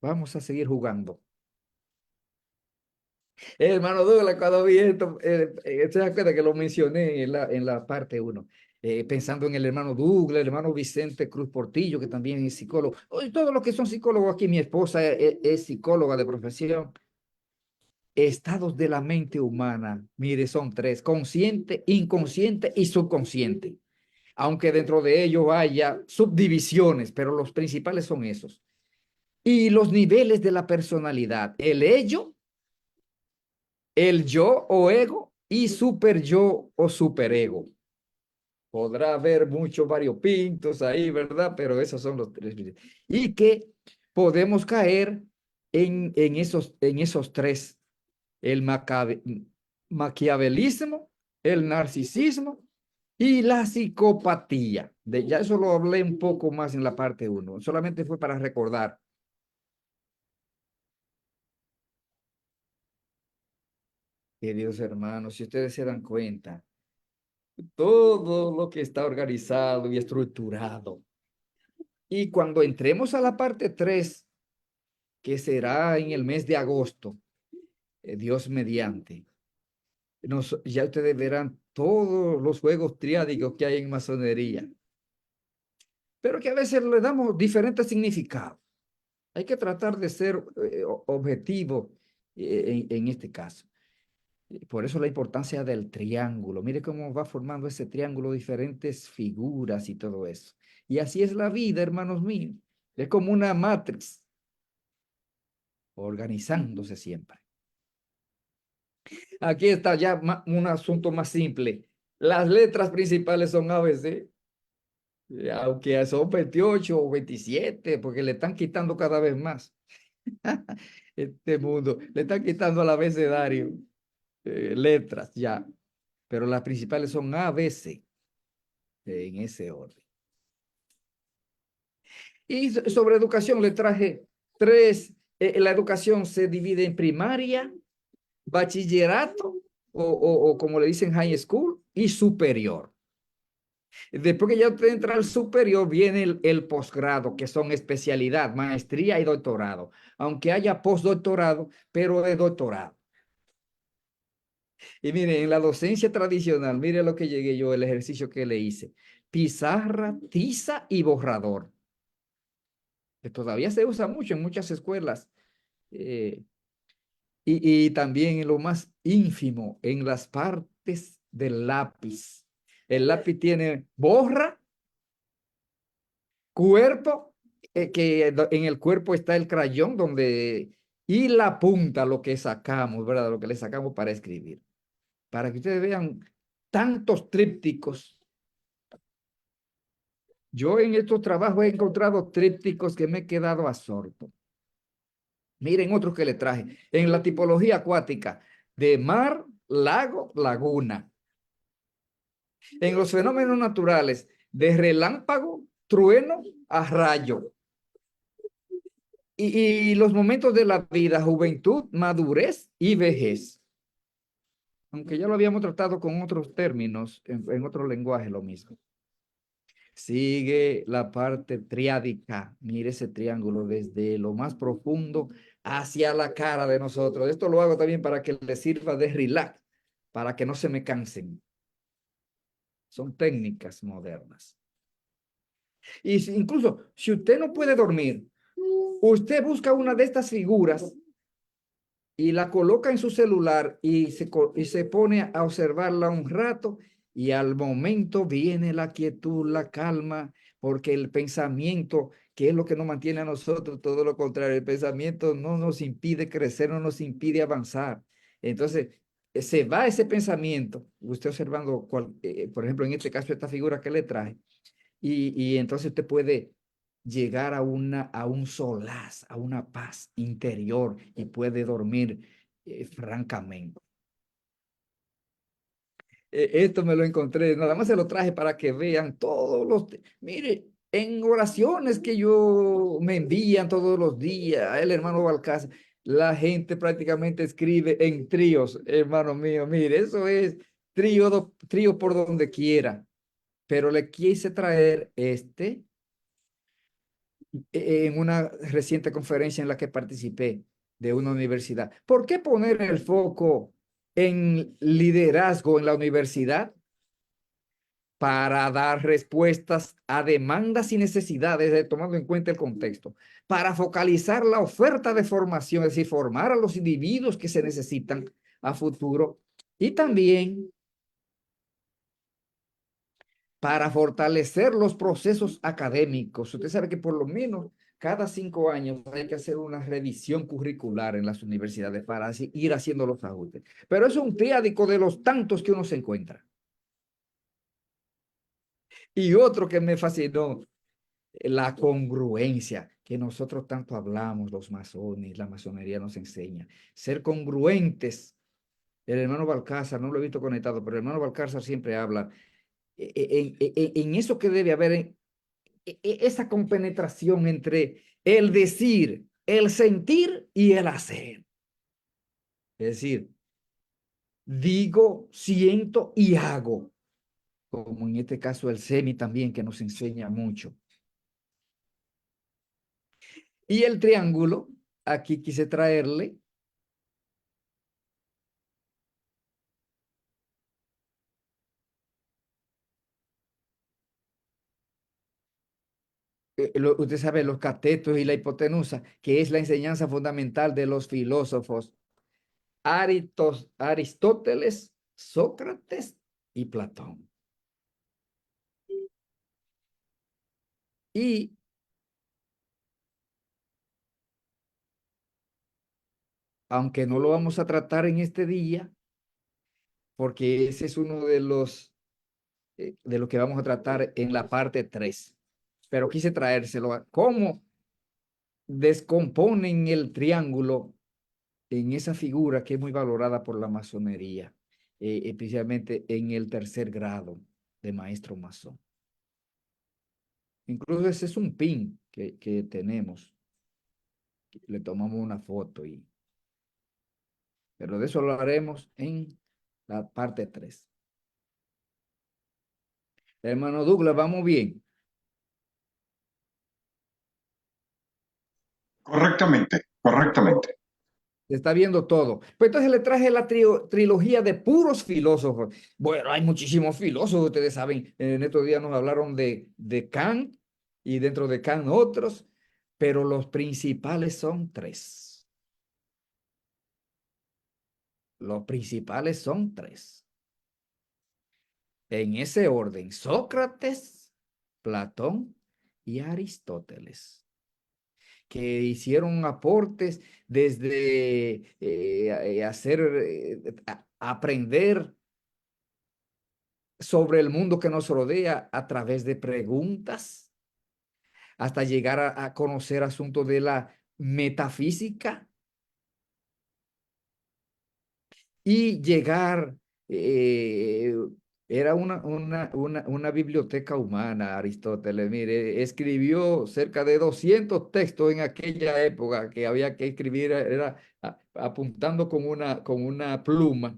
Vamos a seguir jugando. Hermano Douglas, cuando vi esto, se da cuenta que lo mencioné en la parte 1, pensando en el hermano Douglas, el hermano Vicente Cruz Portillo, que también es psicólogo. Oye, todos los que son psicólogos aquí, mi esposa es psicóloga de profesión. Estados de la mente humana, mire, son 3: consciente, inconsciente y subconsciente. Aunque dentro de ellos haya subdivisiones, pero los principales son esos. Y los niveles de la personalidad: el ello, el yo o ego y super yo o superego. Podrá haber muchos variopintos ahí, ¿verdad? Pero esos son los 3. Y que podemos caer en esos 3: el maquiavelismo, el narcisismo y la psicopatía. Ya eso lo hablé un poco más en la parte 1. Solamente fue para recordar. Queridos hermanos, si ustedes se dan cuenta, todo lo que está organizado y estructurado. Y cuando entremos a la parte 3, que será en el mes de agosto, Dios mediante. Ya ustedes verán todos los juegos triádicos que hay en masonería, pero que a veces le damos diferentes significados. Hay que tratar de ser objetivo en este caso. Por eso la importancia del triángulo. Mire cómo va formando ese triángulo diferentes figuras y todo eso. Y así es la vida, hermanos míos. Es como una matrix, organizándose siempre. Aquí está ya un asunto más simple. Las letras principales son ABC, aunque son 28 o 27, porque le están quitando cada vez más. Este mundo, le están quitando al abecedario letras ya, pero las principales son ABC, en ese orden. Y sobre educación le traje tres. La educación se divide en primaria, bachillerato o como le dicen high school y superior. Después que ya usted entra al superior, viene el posgrado, que son especialidad, maestría y doctorado. Aunque haya postdoctorado, pero es doctorado. Y mire, en la docencia tradicional, mire lo que llegué yo, el ejercicio que le hice. Pizarra, tiza y borrador. Que todavía se usa mucho en muchas escuelas. Y también en lo más ínfimo, en las partes del lápiz. El lápiz tiene borra, cuerpo, que en el cuerpo está el crayón y la punta, lo que sacamos, ¿verdad? Lo que le sacamos para escribir. Para que ustedes vean tantos trípticos. Yo en estos trabajos he encontrado trípticos que me he quedado absorto. Miren otros que le traje. En la tipología acuática, de mar, lago, laguna. En los fenómenos naturales, de relámpago, trueno a rayo. Y los momentos de la vida, juventud, madurez y vejez. Aunque ya lo habíamos tratado con otros términos, en otro lenguaje lo mismo. Sigue la parte triádica. Mire ese triángulo desde lo más profundo hacia la cara de nosotros. Esto lo hago también para que les sirva de relax, para que no se me cansen. Son técnicas modernas. Y incluso, si usted no puede dormir, usted busca una de estas figuras y la coloca en su celular y se pone a observarla un rato y al momento viene la quietud, la calma, porque el pensamiento, que es lo que nos mantiene a nosotros, todo lo contrario, el pensamiento no nos impide crecer, no nos impide avanzar. Entonces, se va ese pensamiento, usted observando, por ejemplo, en este caso, esta figura que le traje, y entonces usted puede llegar a un solaz, a una paz interior y puede dormir francamente. Esto me lo encontré, nada más se lo traje para que vean todos mire, en oraciones que yo me envían todos los días, el hermano Balcázar, la gente prácticamente escribe en tríos, hermano mío, mire, eso es trío por donde quiera, pero le quise traer en una reciente conferencia en la que participé de una universidad. ¿Por qué poner el foco en liderazgo en la universidad? Para dar respuestas a demandas y necesidades, tomando en cuenta el contexto, para focalizar la oferta de formación, es decir, formar a los individuos que se necesitan a futuro, y también para fortalecer los procesos académicos. Usted sabe que por lo menos cada 5 años hay que hacer una revisión curricular en las universidades para así ir haciendo los ajustes. Pero es un triádico de los tantos que uno se encuentra. Y otro que me fascinó, la congruencia, que nosotros tanto hablamos, los masones, la masonería nos enseña. Ser congruentes. El hermano Balcázar, no lo he visto conectado, pero el hermano Balcázar siempre habla en eso que debe haber, esa compenetración entre el decir, el sentir y el hacer. Es decir, digo, siento y hago, como en este caso el SEMI también, que nos enseña mucho. Y el triángulo, aquí quise traerle usted sabe, los catetos y la hipotenusa, que es la enseñanza fundamental de los filósofos Aristóteles, Sócrates y Platón. Y aunque no lo vamos a tratar en este día, porque ese es uno de lo que vamos a tratar en la parte 3, pero quise traérselo a cómo descomponen el triángulo en esa figura que es muy valorada por la masonería, especialmente en el tercer grado de maestro masón. Incluso ese es un pin que tenemos. Le tomamos una foto, pero de eso lo haremos en la parte 3. Hermano Douglas, vamos bien. Correctamente, correctamente. Se está viendo todo. Pues entonces le traje la trilogía de puros filósofos. Bueno, hay muchísimos filósofos, ustedes saben. En estos días nos hablaron de Kant y dentro de Kant otros, pero los principales son 3. Los principales son 3. En ese orden, Sócrates, Platón y Aristóteles, que hicieron aportes desde aprender sobre el mundo que nos rodea a través de preguntas, hasta llegar a conocer asuntos de la metafísica y llegar, eh, era una biblioteca humana, Aristóteles. Mire, escribió cerca de 200 textos en aquella época que había que escribir, era apuntando con una pluma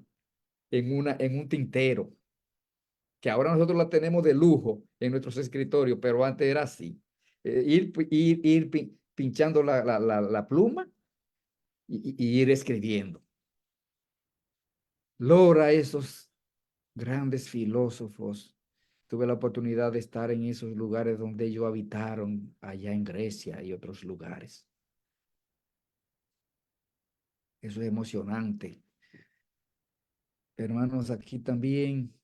en un tintero, que ahora nosotros la tenemos de lujo en nuestros escritorios, pero antes era así. Ir pinchando la pluma y ir escribiendo. Logra esos grandes filósofos. Tuve la oportunidad de estar en esos lugares donde ellos habitaron, allá en Grecia y otros lugares. Eso es emocionante. Hermanos, aquí también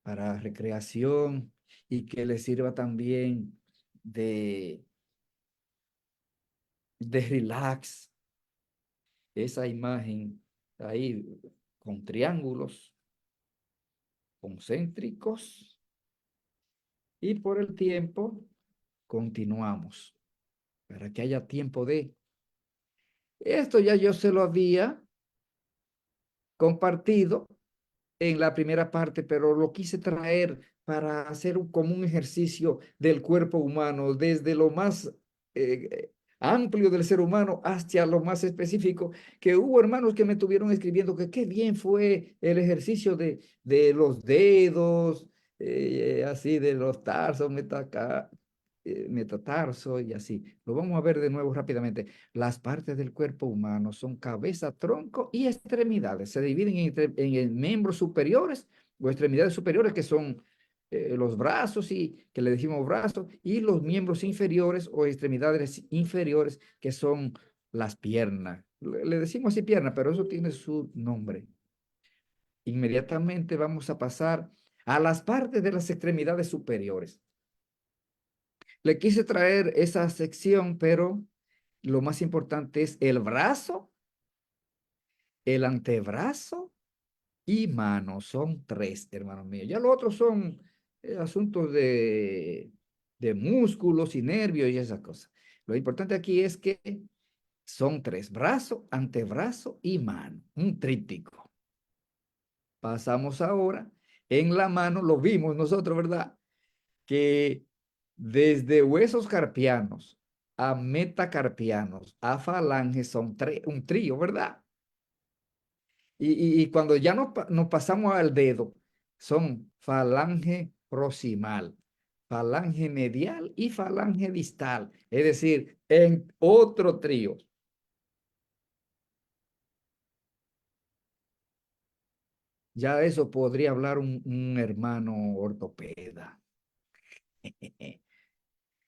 para recreación y que les sirva también de relax. Esa imagen ahí con triángulos concéntricos y por el tiempo continuamos para que haya tiempo de... Esto ya yo se lo había compartido en la primera parte, pero lo quise traer para hacer como un ejercicio del cuerpo humano, desde lo más amplio del ser humano hasta lo más específico, que hubo hermanos que me estuvieron escribiendo que qué bien fue el ejercicio de los dedos, así de los tarsos, metatarso y así. Lo vamos a ver de nuevo rápidamente. Las partes del cuerpo humano son cabeza, tronco y extremidades. Se dividen en miembros superiores o extremidades superiores, que son los brazos, y que le decimos brazos, y los miembros inferiores o extremidades inferiores, que son las piernas. Le decimos así pierna, pero eso tiene su nombre. Inmediatamente vamos a pasar a las partes de las extremidades superiores. Le quise traer esa sección, pero lo más importante es el brazo, el antebrazo y mano. Son 3, hermanos míos. Ya lo otro son asuntos de músculos y nervios y esas cosas. Lo importante aquí es que son 3: brazo, antebrazo y mano. Un tríptico. Pasamos ahora en la mano, lo vimos nosotros, ¿verdad? Que desde huesos carpianos a metacarpianos a falanges son un trío, ¿verdad? Y cuando ya nos pasamos al dedo, son falange proximal, falange medial y falange distal, es decir, en otro trío. Ya de eso podría hablar un hermano ortopeda.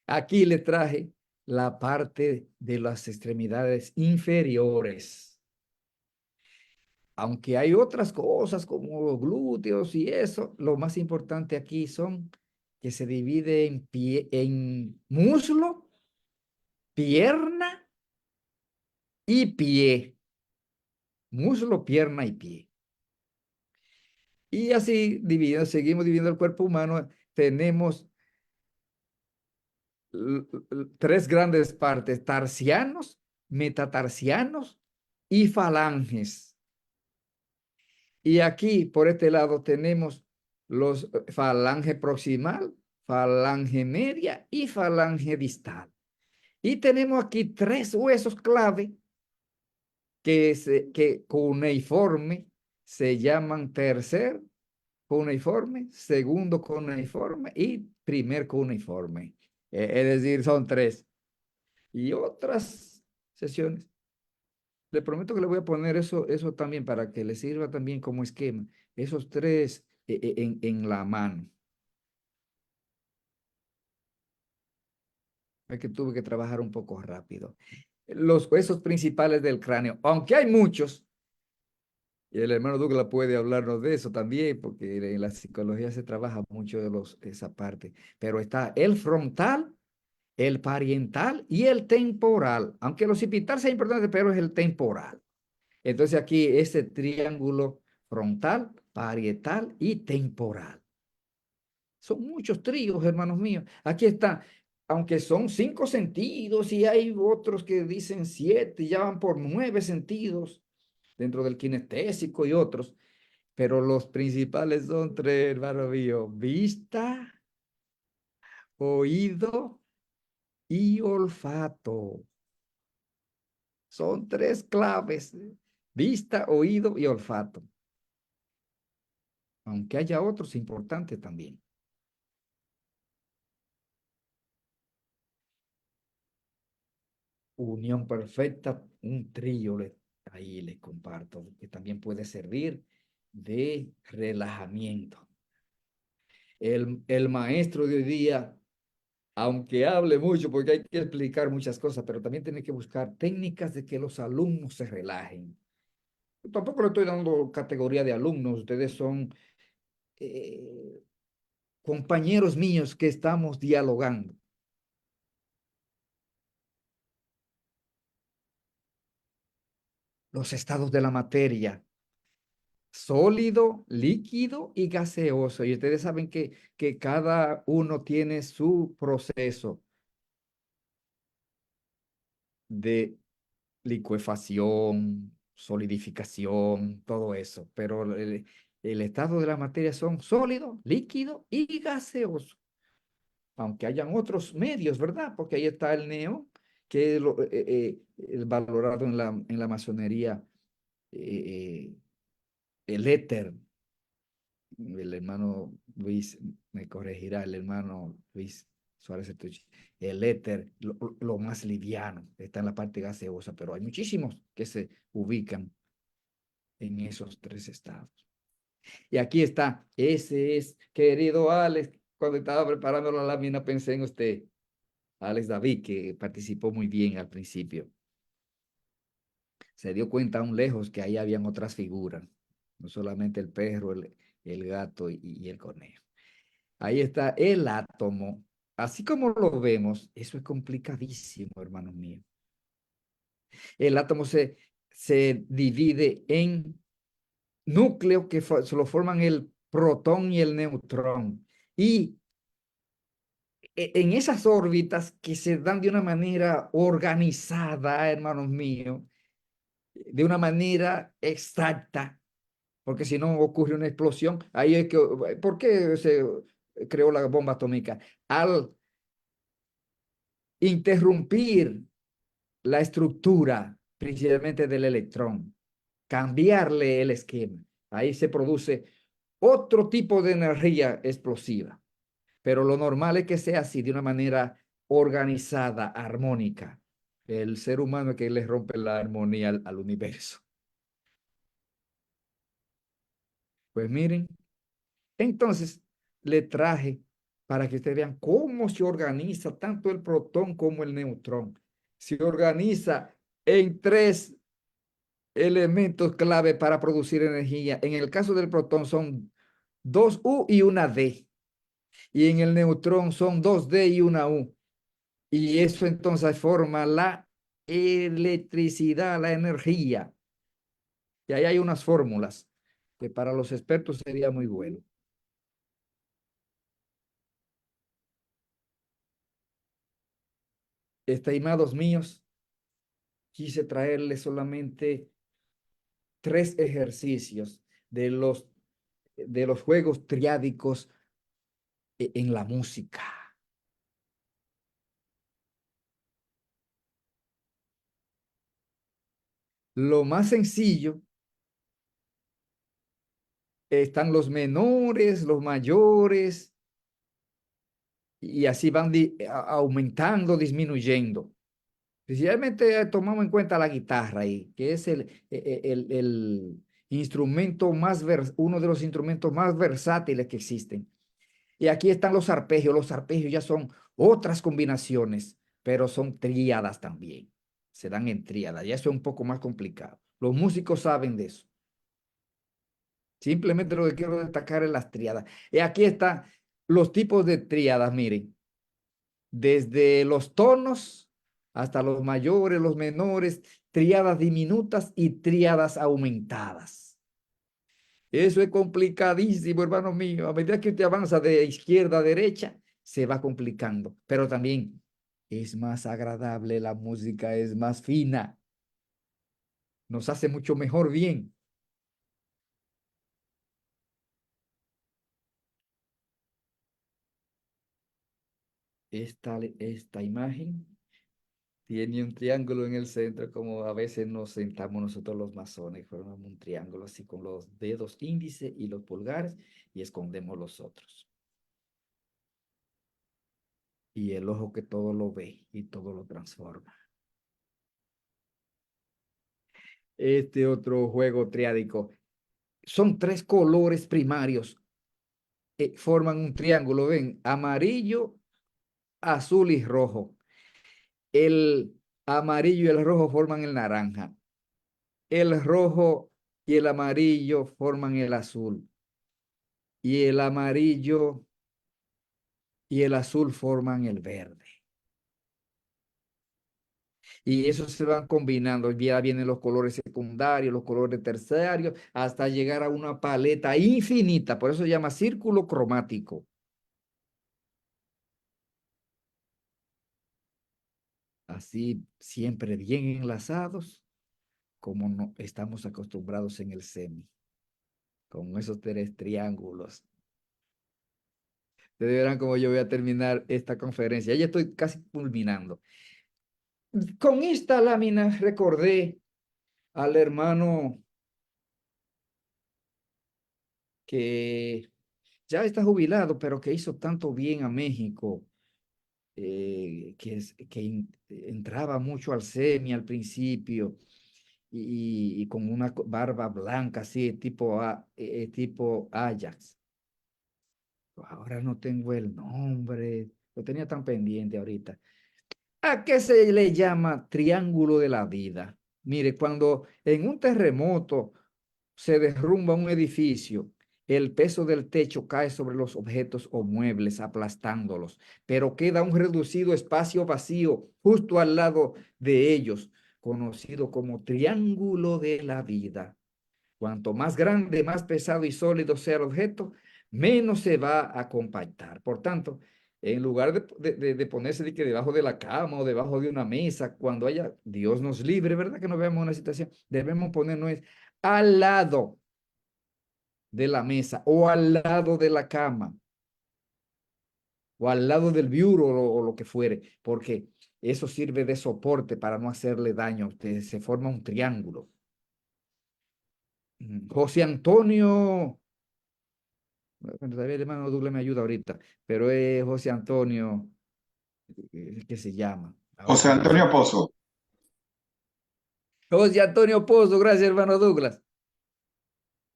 Aquí le traje la parte de las extremidades inferiores. Aunque hay otras cosas como los glúteos y eso, lo más importante aquí son que se divide en, en muslo, pierna y pie. Muslo, pierna y pie. Y así seguimos dividiendo el cuerpo humano. Tenemos tres grandes partes: tarsianos, metatarsianos y falanges. Y aquí, por este lado, tenemos los falange proximal, falange media y falange distal. Y tenemos aquí tres huesos clave que cuneiforme se llaman tercer cuneiforme, segundo cuneiforme y primer cuneiforme. Es decir, son tres. Y otras sesiones. Le prometo que le voy a poner eso también para que le sirva también como esquema. Esos tres en la mano. Es que tuve que trabajar un poco rápido. Los huesos principales del cráneo, aunque hay muchos, y el hermano Douglas puede hablarnos de eso también, porque en la psicología se trabaja mucho de esa parte, pero está el frontal, el parietal y el temporal, aunque el occipital sea importante, pero es el temporal. Entonces aquí ese triángulo frontal, parietal y temporal. Son muchos tríos, hermanos míos. Aquí está, aunque son 5 sentidos y hay otros que dicen 7, ya van por 9 sentidos dentro del kinestésico y otros, pero los principales son 3, hermano mío: vista, oído y olfato. Son 3 claves: vista, oído y olfato. Aunque haya otros importantes también. Unión perfecta, un trío, ahí les comparto, que también puede servir de relajamiento. El maestro de hoy día, aunque hable mucho, porque hay que explicar muchas cosas, pero también tiene que buscar técnicas de que los alumnos se relajen. Yo tampoco le estoy dando categoría de alumnos, ustedes son compañeros míos que estamos dialogando. Los estados de la materia: sólido, líquido y gaseoso. Y ustedes saben que cada uno tiene su proceso de licuefacción, solidificación, todo eso. Pero el estado de la materia son sólido, líquido y gaseoso. Aunque hayan otros medios, ¿verdad? Porque ahí está el neón, que es el valorado en la masonería, eh, el éter. El hermano Luis me corregirá, el hermano Luis Suárez Estuchi. El éter, lo más liviano, está en la parte gaseosa, pero hay muchísimos que se ubican en esos 3 estados. Y aquí está, ese es, querido Alex, cuando estaba preparando la lámina pensé en usted, Alex David, que participó muy bien al principio. Se dio cuenta aún lejos que ahí habían otras figuras, no solamente el perro, el gato y el conejo. Ahí está el átomo. Así como lo vemos, eso es complicadísimo, hermanos míos. El átomo se divide en núcleos que se lo forman el protón y el neutrón. Y en esas órbitas que se dan de una manera organizada, hermanos míos, de una manera exacta, porque si no ocurre una explosión, ahí es que, ¿por qué se creó la bomba atómica? Al interrumpir la estructura, principalmente del electrón, cambiarle el esquema. Ahí se produce otro tipo de energía explosiva. pero lo normal es que sea así, de una manera organizada, armónica. El ser humano es que le rompe la armonía al universo. Pues miren, entonces le traje para que ustedes vean cómo se organiza tanto el protón como el neutrón. Se organiza en tres elementos clave para producir energía. En el caso del protón son dos U y una D. Y en el neutrón son dos D y una U. Y eso entonces forma la electricidad, la energía. Y ahí hay unas fórmulas que para los expertos sería muy bueno. Estimados míos, quise traerles solamente tres ejercicios de los juegos triádicos en la música. Lo más sencillo están los menores, los mayores, y así van aumentando, disminuyendo. Especialmente tomamos en cuenta la guitarra, y que es el instrumento más, uno de los instrumentos más versátiles que existen. Y aquí están los arpegios. Los arpegios ya son otras combinaciones, pero son tríadas también. Se dan en tríadas. Ya eso es un poco más complicado. Los músicos saben de eso. Simplemente lo que quiero destacar es las tríadas. Y aquí están los tipos de tríadas, miren. Desde los tonos hasta los mayores, los menores, tríadas diminutas y tríadas aumentadas. Eso es complicadísimo, hermano mío. A medida que usted avanza de izquierda a derecha, se va complicando. Pero también es más agradable, la música es más fina. Nos hace mucho mejor bien. Esta imagen tiene un triángulo en el centro, como a veces nos sentamos nosotros los masones, formamos un triángulo así con los dedos índice y los pulgares y escondemos los otros. Y el ojo que todo lo ve y todo lo transforma. Este otro juego triádico. Son tres colores primarios. Forman un triángulo, ven, amarillo, azul y rojo. El amarillo y el rojo forman el naranja. El rojo y el amarillo forman el azul. Y el amarillo y el azul forman el verde. Y esos se van combinando. Ya vienen los colores secundarios, los colores terciarios, hasta llegar a una paleta infinita. Por eso se llama círculo cromático. Así, siempre bien enlazados, como no estamos acostumbrados en el semi, con esos tres triángulos. Ustedes verán cómo yo voy a terminar esta conferencia. Ya estoy casi culminando. Con esta lámina recordé al hermano que ya está jubilado, pero que hizo tanto bien a México, que entraba mucho al semi al principio y con una barba blanca así, tipo Ajax. Ahora no tengo el nombre, lo tenía tan pendiente ahorita. ¿A qué se le llama triángulo de la vida? Mire, cuando en un terremoto se derrumba un edificio, el peso del techo cae sobre los objetos o muebles, aplastándolos, pero queda un reducido espacio vacío justo al lado de ellos, conocido como triángulo de la vida. Cuanto más grande, más pesado y sólido sea el objeto, menos se va a compactar. Por tanto, en lugar de ponerse de que debajo de la cama o debajo de una mesa, cuando haya, Dios nos libre, ¿verdad? Que nos veamos en una situación, debemos ponernos al lado de la mesa o al lado de la cama o al lado del bureau o lo que fuere, porque eso sirve de soporte para no hacerle daño a usted. Se forma un triángulo. José Antonio Bueno, todavía el hermano Douglas me ayuda ahorita, pero es José Antonio, que se llama. Ahora José me dice. Antonio Pozo. José Antonio Pozo, gracias, hermano Douglas.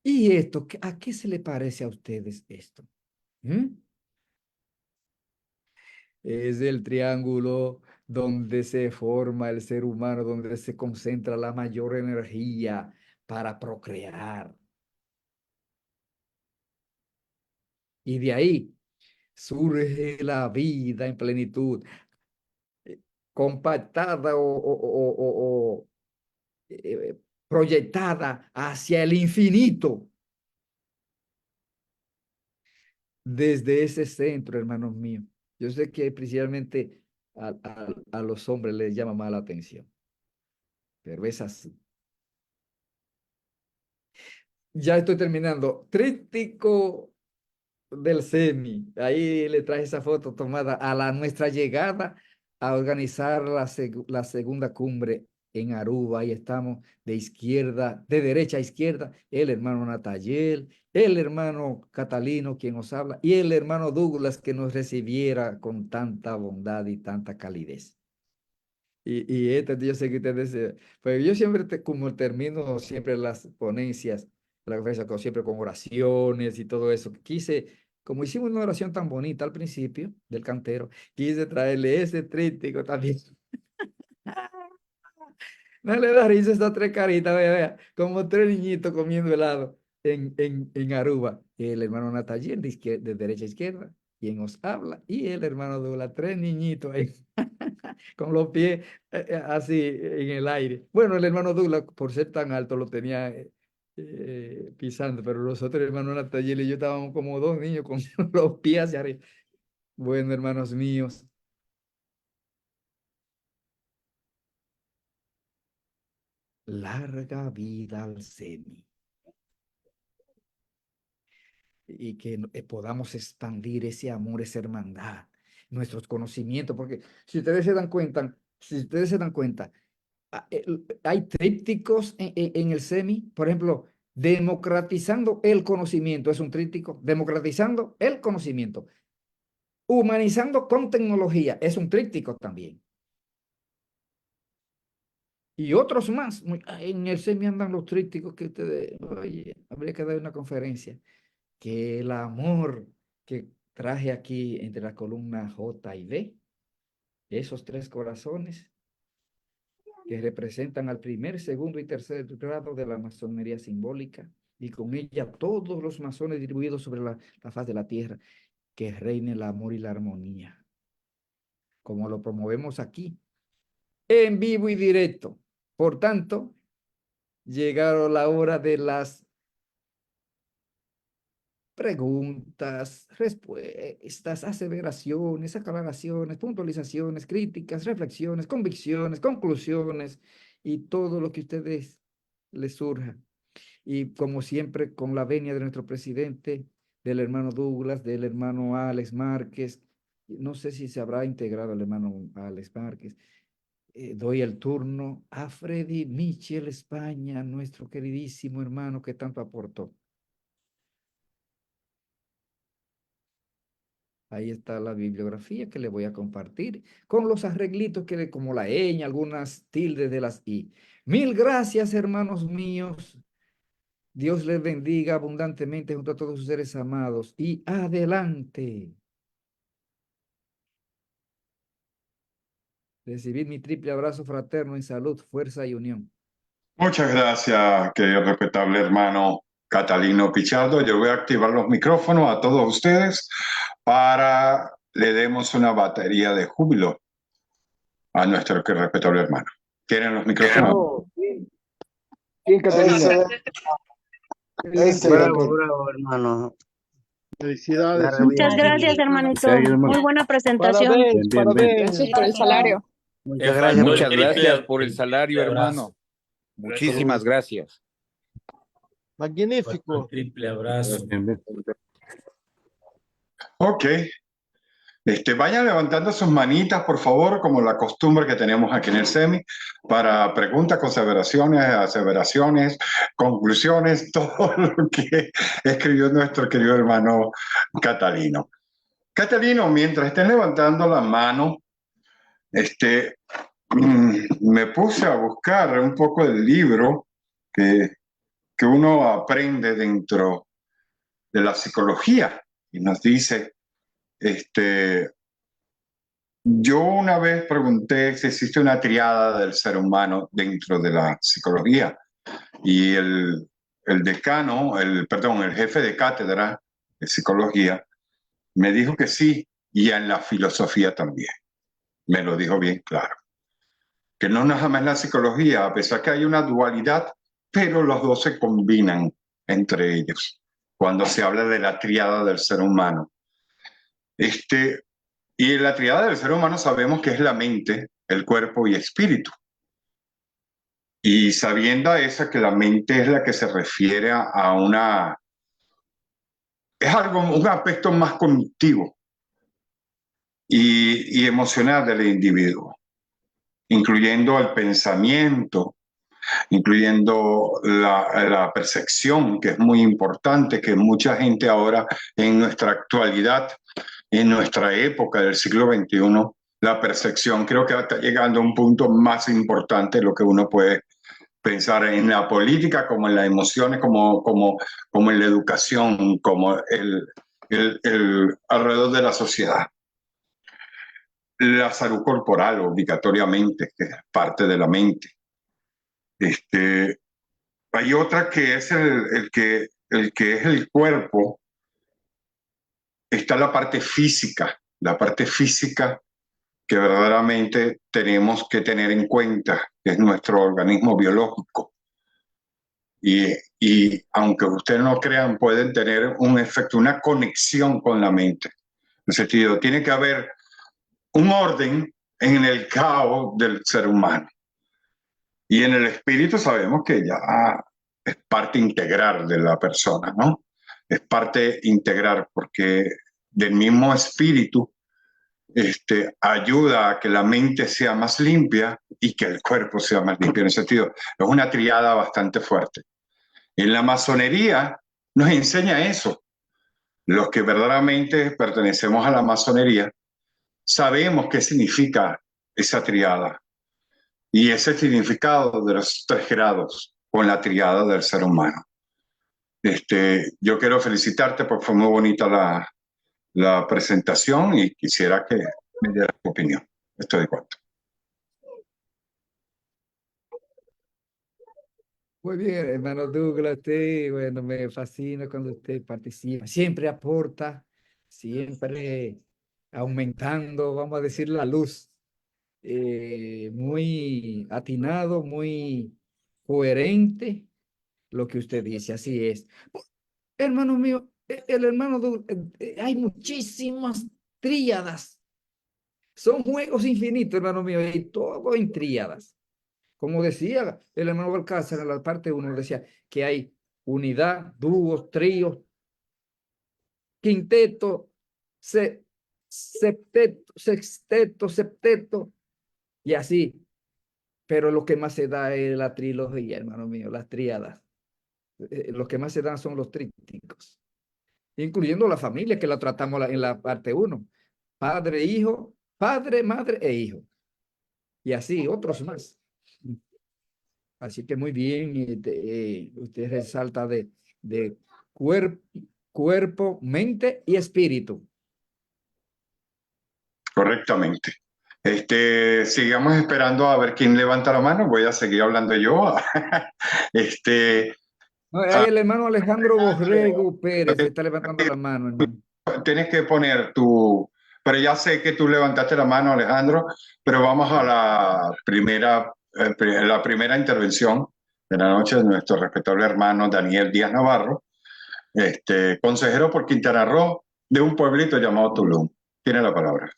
¿Y esto? ¿A qué se le parece a ustedes esto? ¿Mm? Es el triángulo donde se forma el ser humano, donde se concentra la mayor energía para procrear. Y de ahí surge la vida en plenitud, compactada o proyectada hacia el infinito. Desde ese centro, hermanos míos. Yo sé que principalmente a los hombres les llama más la atención, pero es así. Ya estoy terminando. Tríptico del SEMI. Ahí le traje esa foto tomada a nuestra llegada a organizar la segunda cumbre en Aruba. Ahí estamos de derecha a izquierda, el hermano Natayel, el hermano Catalino, quien nos habla, y el hermano Douglas, que nos recibiera con tanta bondad y tanta calidez. Yo sé que ustedes, pues yo siempre, como termino siempre las ponencias, la conferencia, siempre con oraciones y todo eso, como hicimos una oración tan bonita al principio del cantero, quise traerle ese tríptico también. No le da risa estas tres caritas, vea, vea, como tres niñitos comiendo helado en Aruba. El hermano Natallén de derecha a izquierda, quien os habla, y el hermano Douglas, tres niñitos ahí, con los pies así en el aire. Bueno, el hermano Douglas, por ser tan alto, lo tenía pisando, pero los otros hermanos Natallén y yo estábamos como dos niños con los pies hacia arriba. Bueno, hermanos míos, larga vida al semi. Y que podamos expandir ese amor, esa hermandad, nuestros conocimientos, porque si ustedes se dan cuenta, hay trípticos en el SEMI, por ejemplo, democratizando el conocimiento es un tríptico, democratizando el conocimiento, humanizando con tecnología es un tríptico también. Y otros más, en el SEMI andan los trípticos que ustedes, oye, habría que dar una conferencia. Que el amor que traje aquí entre la columna J y B, esos tres corazones que representan al primer, segundo y tercer grado de la masonería simbólica, y con ella todos los masones distribuidos sobre la faz de la tierra, que reine el amor y la armonía, como lo promovemos aquí, en vivo y directo. Por tanto, llegaron la hora de las preguntas, respuestas, aseveraciones, aclaraciones, puntualizaciones, críticas, reflexiones, convicciones, conclusiones y todo lo que a ustedes les surja. Y como siempre, con la venia de nuestro presidente, del hermano Douglas, del hermano Alex Márquez, no sé si se habrá integrado el hermano Alex Márquez, doy el turno a Freddy Michel España, nuestro queridísimo hermano que tanto aportó. Ahí está la bibliografía que le voy a compartir con los arreglitos como la ñ, algunas tildes de las i. Mil gracias, hermanos míos. Dios les bendiga abundantemente junto a todos sus seres amados. Y adelante. Recibid mi triple abrazo fraterno en salud, fuerza y unión. Muchas gracias, querido respetable hermano Catalino Pichardo. Yo voy a activar los micrófonos a todos ustedes para le demos una batería de júbilo a nuestro respetable hermano. ¿Tienen los micrófonos? Oh, bien, bien, Catalina. Bravo, bravo, hermano. Felicidades. Larga vida Muchas y gracias, hermanito. hermano. Muy buena presentación. Parabéns, parabéns. Gracias por el salario. Muchas gracias. Muchas gracias por el salario, hermano. Muchísimas gracias. Magnífico. Triple abrazo. Ok. Vayan levantando sus manitas, por favor, como la costumbre que tenemos aquí en el SEMI, para preguntas, consideraciones, aseveraciones, conclusiones, todo lo que escribió nuestro querido hermano Catalino. Catalino, mientras estén levantando la mano, me puse a buscar un poco del libro que uno aprende dentro de la psicología y nos dice, yo una vez pregunté si existe una triada del ser humano dentro de la psicología y el decano, perdón, el jefe de cátedra de psicología me dijo que sí, y en la filosofía también. Me lo dijo bien claro. Que no nada más la psicología, a pesar que hay una dualidad, pero los dos se combinan entre ellos cuando se habla de la triada del ser humano. Y la triada del ser humano sabemos que es la mente, el cuerpo y espíritu. Y sabiendo esa que la mente es la que se refiere a una... Es algo, un aspecto más cognitivo y emocional del individuo, incluyendo el pensamiento, incluyendo la percepción, que es muy importante, que mucha gente ahora en nuestra actualidad, en nuestra época del siglo XXI, la percepción creo que está llegando a un punto más importante de lo que uno puede pensar en la política, como en las emociones, como en la educación, como el alrededor de la sociedad. La salud corporal, obligatoriamente, que es parte de la mente. Hay otra que es el que es el cuerpo. Está la parte física que verdaderamente tenemos que tener en cuenta, que es nuestro organismo biológico. Y aunque ustedes no crean, pueden tener un efecto, una conexión con la mente. En el sentido, tiene que haber un orden en el caos del ser humano. Y en el espíritu sabemos que ya es parte integral de la persona, ¿no? Es parte integral porque del mismo espíritu ayuda a que la mente sea más limpia y que el cuerpo sea más limpio. En ese sentido, es una triada bastante fuerte. En la masonería nos enseña eso. Los que verdaderamente pertenecemos a la masonería sabemos qué significa esa triada y ese significado de los 3 grados con la triada del ser humano. Yo quiero felicitarte porque fue muy bonita la presentación y quisiera que me dieras tu opinión. Estoy de acuerdo. Muy bien, hermano Douglas, usted, bueno, me fascina cuando usted participa, siempre aporta, siempre aumentando, vamos a decir, la luz. Muy atinado, muy coherente lo que usted dice, así es. Hermano mío, el hermano Douglas, hay muchísimas tríadas, son juegos infinitos, hermano mío, y todo en tríadas. Como decía el hermano Balcázar en la parte 1, decía que hay unidad, dúos, tríos, quinteto, septeto, sexteto, septeto, y así. Pero lo que más se da es la trilogía, hermano mío, las tríadas. Lo que más se dan son los trípticos, incluyendo la familia que la tratamos en la parte 1. Padre, hijo, padre, madre e hijo. Y así, otros más. Así que muy bien, usted resalta de cuerpo, mente y espíritu. Correctamente. Sigamos esperando a ver quién levanta la mano. Voy a seguir hablando yo. No, ahí el hermano Alejandro Borrego Pérez está levantando la mano, hermano. Tienes que poner pero ya sé que tú levantaste la mano, Alejandro, pero vamos a la primera intervención de la noche de nuestro respetable hermano Daniel Díaz Navarro, consejero por Quintana Roo de un pueblito llamado Tulum. Tiene la palabra.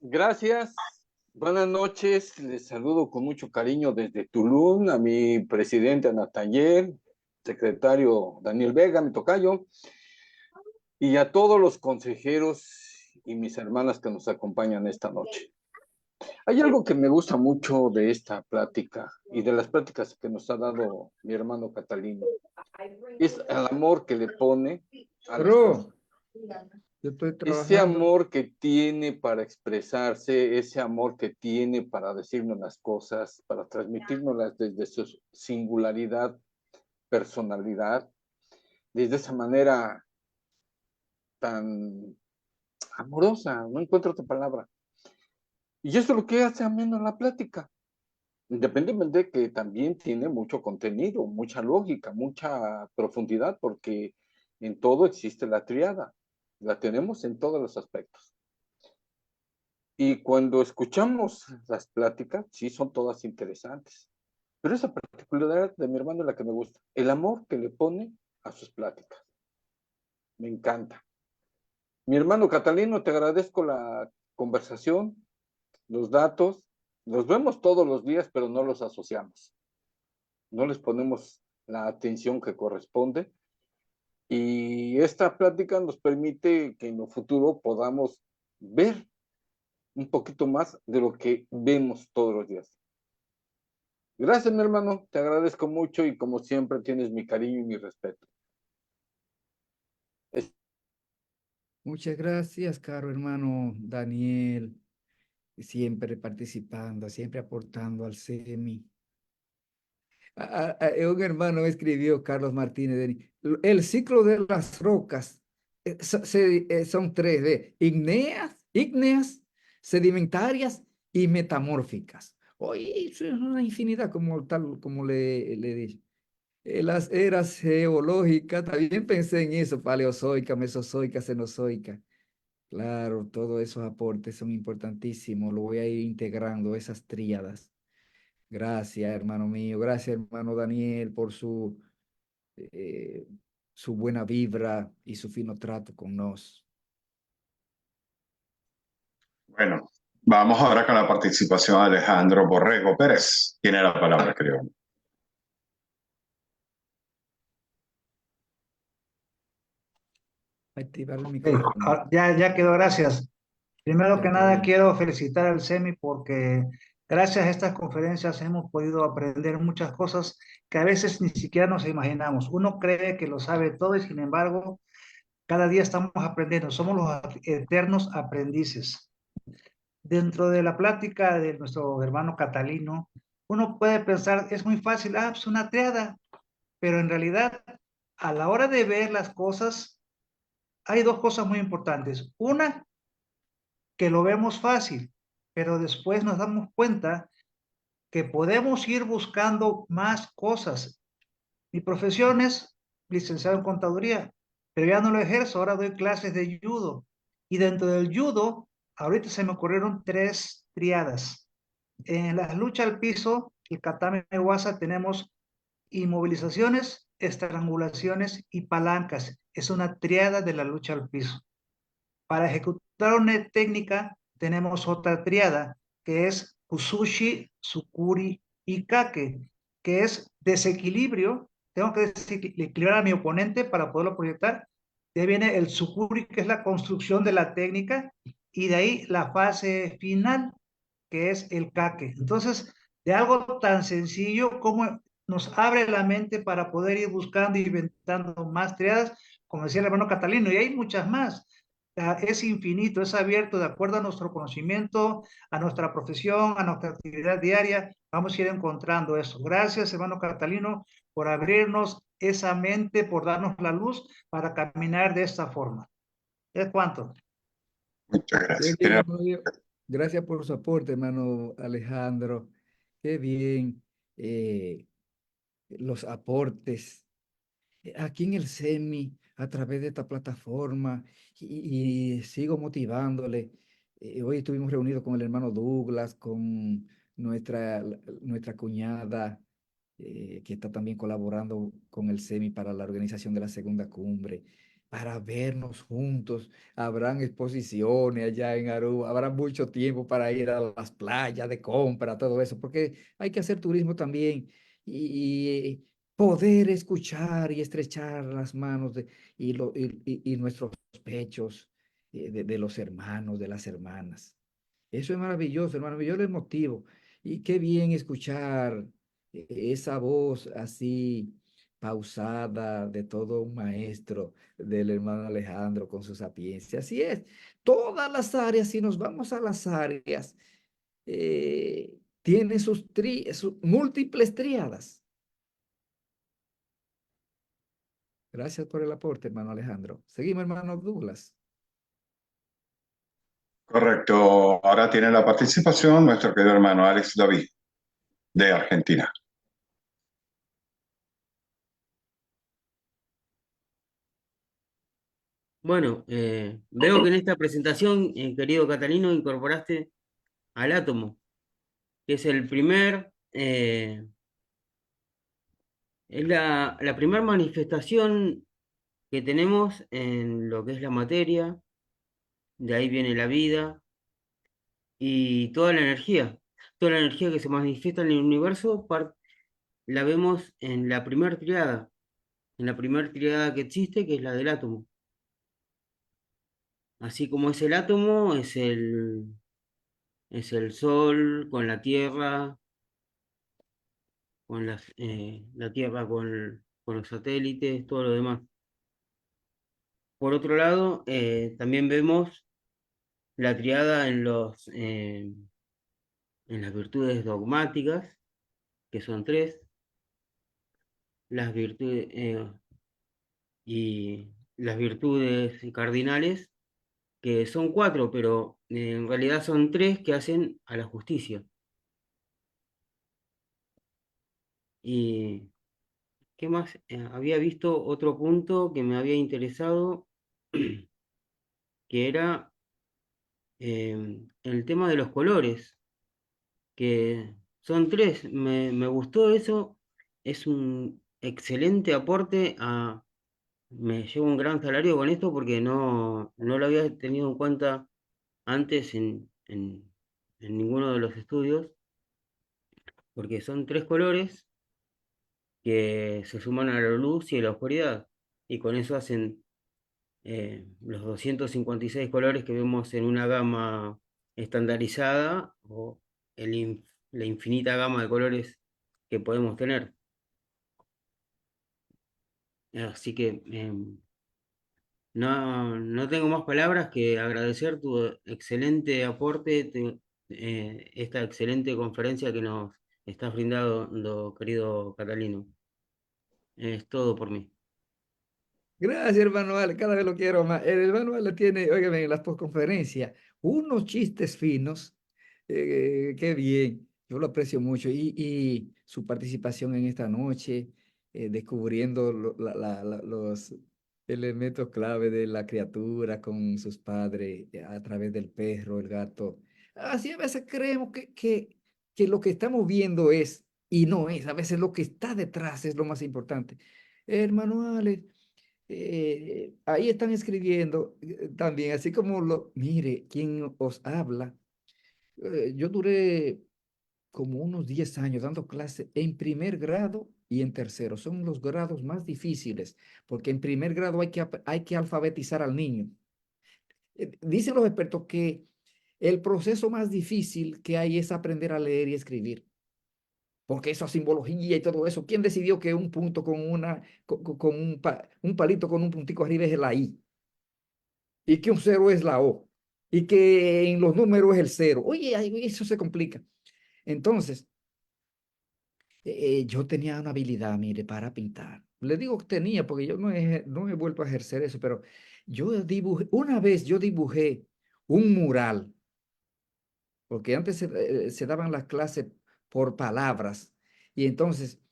Gracias. Buenas noches. Les saludo con mucho cariño desde Tulum a mi presidente Ana Taller, secretario Daniel Vega, mi tocayo. y a todos los consejeros y mis hermanas que nos acompañan esta noche. Hay algo que me gusta mucho de esta plática y de las pláticas que nos ha dado mi hermano Catalino. Es el amor que le pone a las cosas. Yo estoy Ese trabajando. amor que tiene para expresarse, ese amor que tiene para decirnos las cosas, para transmitirnoslas desde su singularidad, personalidad, desde esa manera tan amorosa, no encuentro otra palabra. Y eso es lo que hace ameno la plática, independientemente de que también tiene mucho contenido, mucha lógica, mucha profundidad, porque en todo existe la triada, la tenemos en todos los aspectos. Y cuando escuchamos las pláticas, sí son todas interesantes, pero esa particularidad de mi hermano es la que me gusta, el amor que le pone a sus pláticas. Me encanta. Mi hermano Catalino, te agradezco la conversación, los datos, los vemos todos los días, pero no los asociamos. No les ponemos la atención que corresponde. Y esta plática nos permite que en lo futuro podamos ver un poquito más de lo que vemos todos los días. Gracias, mi hermano, te agradezco mucho y como siempre tienes mi cariño y mi respeto. Muchas gracias, caro hermano Daniel, siempre participando, siempre aportando al SEMI. Un hermano me escribió, Carlos Martínez, el ciclo de las rocas son tres, ígneas, sedimentarias y metamórficas. Oye, eso es una infinidad, como tal, como le dije. Las eras geológicas, también pensé en eso, paleozoica, mesozoica, cenozoica. Claro, todos esos aportes son importantísimos, lo voy a ir integrando, esas tríadas. Gracias, hermano mío. Gracias, hermano Daniel, por eh, su buena vibra y su fino trato con nos. Bueno, vamos ahora con la participación de Alejandro Borrego Pérez. Tiene la palabra, creo. Activar el Ok, micrófono. ya quedó, gracias. Primero Ya que está nada, bien. quiero felicitar al SEMI porque gracias a estas conferencias hemos podido aprender muchas cosas que a veces ni siquiera nos imaginamos. Uno cree que lo sabe todo y sin embargo, cada día estamos aprendiendo. Somos los eternos aprendices. Dentro de la plática de nuestro hermano Catalino, uno puede pensar, es muy fácil, pues una triada, pero en realidad, a la hora de ver las cosas, hay dos cosas muy importantes. Una, que lo vemos fácil, pero después nos damos cuenta que podemos ir buscando más cosas. Mi profesión es licenciado en contaduría, pero ya no lo ejerzo, ahora doy clases de judo. Y dentro del judo, ahorita se me ocurrieron tres triadas. En la lucha al piso, el tatame wasa, tenemos inmovilizaciones, estrangulaciones y palancas. Es una triada de la lucha al piso. Para ejecutar una técnica tenemos otra triada que es Usushi, Sukuri y Kake, que es desequilibrio. Tengo que desequilibrar a mi oponente para poderlo proyectar. De ahí viene el Sukuri, que es la construcción de la técnica, y de ahí la fase final, que es el Kake. Entonces, de algo tan sencillo como nos abre la mente para poder ir buscando y inventando más triadas, como decía el hermano Catalino, y hay muchas más. Es infinito, es abierto de acuerdo a nuestro conocimiento, a nuestra profesión, a nuestra actividad diaria. Vamos a ir encontrando eso. Gracias, hermano Catalino, por abrirnos esa mente, por darnos la luz para caminar de esta forma. ¿Es cuánto? Muchas Qué gracias. bien, hermano mío. Gracias por su aporte, hermano Alejandro. Qué bien los aportes aquí en el SEMI, a través de esta plataforma, y sigo motivándole. Hoy estuvimos reunidos con el hermano Douglas, con nuestra cuñada, que está también colaborando con el SEMI para la organización de la segunda cumbre, para vernos juntos. Habrán exposiciones allá en Aruba, habrá mucho tiempo para ir a las playas de compra, todo eso, porque hay que hacer turismo también. Y poder escuchar y estrechar las manos y nuestros pechos de los hermanos, de las hermanas. Eso es maravilloso, hermano. Yo les motivo. Y qué bien escuchar esa voz así pausada de todo un maestro, del hermano Alejandro con su sapiencia. Así es. Todas las áreas, si nos vamos a las áreas, tienen sus múltiples tríadas. Gracias por el aporte, hermano Alejandro. Seguimos, hermano Douglas. Correcto. Ahora tiene la participación nuestro querido hermano Alex David, de Argentina. Bueno, veo que en esta presentación, querido Catalino, incorporaste al átomo, que es es la primera manifestación que tenemos en lo que es la materia, de ahí viene la vida y toda la energía. Toda la energía que se manifiesta en el universo la vemos en la primera triada que existe, que es la del átomo. Así como es el átomo, es el Sol con la Tierra, la Tierra con los satélites, todo lo demás. Por otro lado, también vemos la triada en las virtudes dogmáticas, que son tres, las virtudes y las virtudes cardinales, que son cuatro, pero en realidad son tres que hacen a la justicia. Y ¿qué más? Había visto otro punto que me había interesado, que era el tema de los colores, que son tres. Me gustó eso, es un excelente aporte me llevo un gran salario con esto porque no lo había tenido en cuenta antes en ninguno de los estudios, porque son tres colores que se suman a la luz y a la oscuridad, y con eso hacen los 256 colores que vemos en una gama estandarizada o la infinita gama de colores que podemos tener. Así que no tengo más palabras que agradecer tu excelente aporte, esta excelente conferencia que nos estás brindando, querido Catalino. Es todo por mí. Gracias, hermano Ale. Cada vez lo quiero más. El hermano Ale tiene, óigame, en las postconferencias, unos chistes finos. Qué bien. Yo lo aprecio mucho. Y su participación en esta noche, descubriendo los elementos clave de la criatura con sus padres a través del perro, el gato. Así a veces creemos que lo que estamos viendo es y no es. A veces lo que está detrás es lo más importante. Hermano Ale. Ahí están escribiendo también, así como mire, quien os habla. Yo duré como unos 10 años dando clase en primer grado y en tercero. Son los grados más difíciles, porque en primer grado hay que alfabetizar al niño. Dicen los expertos que el proceso más difícil que hay es aprender a leer y escribir. Porque esa simbología y todo eso, ¿quién decidió que un punto con un palito con un puntico arriba es la I? Y que un cero es la O? Y que en los números es el cero. Oye, eso se complica. Entonces, yo tenía una habilidad, mire, para pintar. Le digo que tenía, porque yo no he vuelto a ejercer eso, pero una vez yo dibujé un mural, porque antes se daban las clases por palabras, y entonces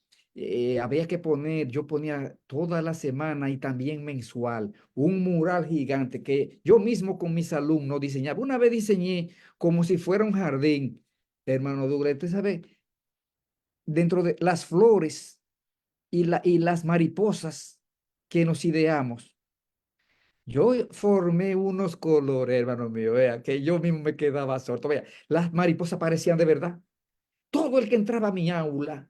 había que yo ponía toda la semana y también mensual un mural gigante que yo mismo con mis alumnos diseñaba. Una vez diseñé como si fuera un jardín, hermano Douglas, usted sabe, dentro de las flores y las mariposas que nos ideamos. Yo formé unos colores, hermano mío, vea, que yo mismo me quedaba sordo. Vea, las mariposas parecían de verdad. Todo el que entraba a mi aula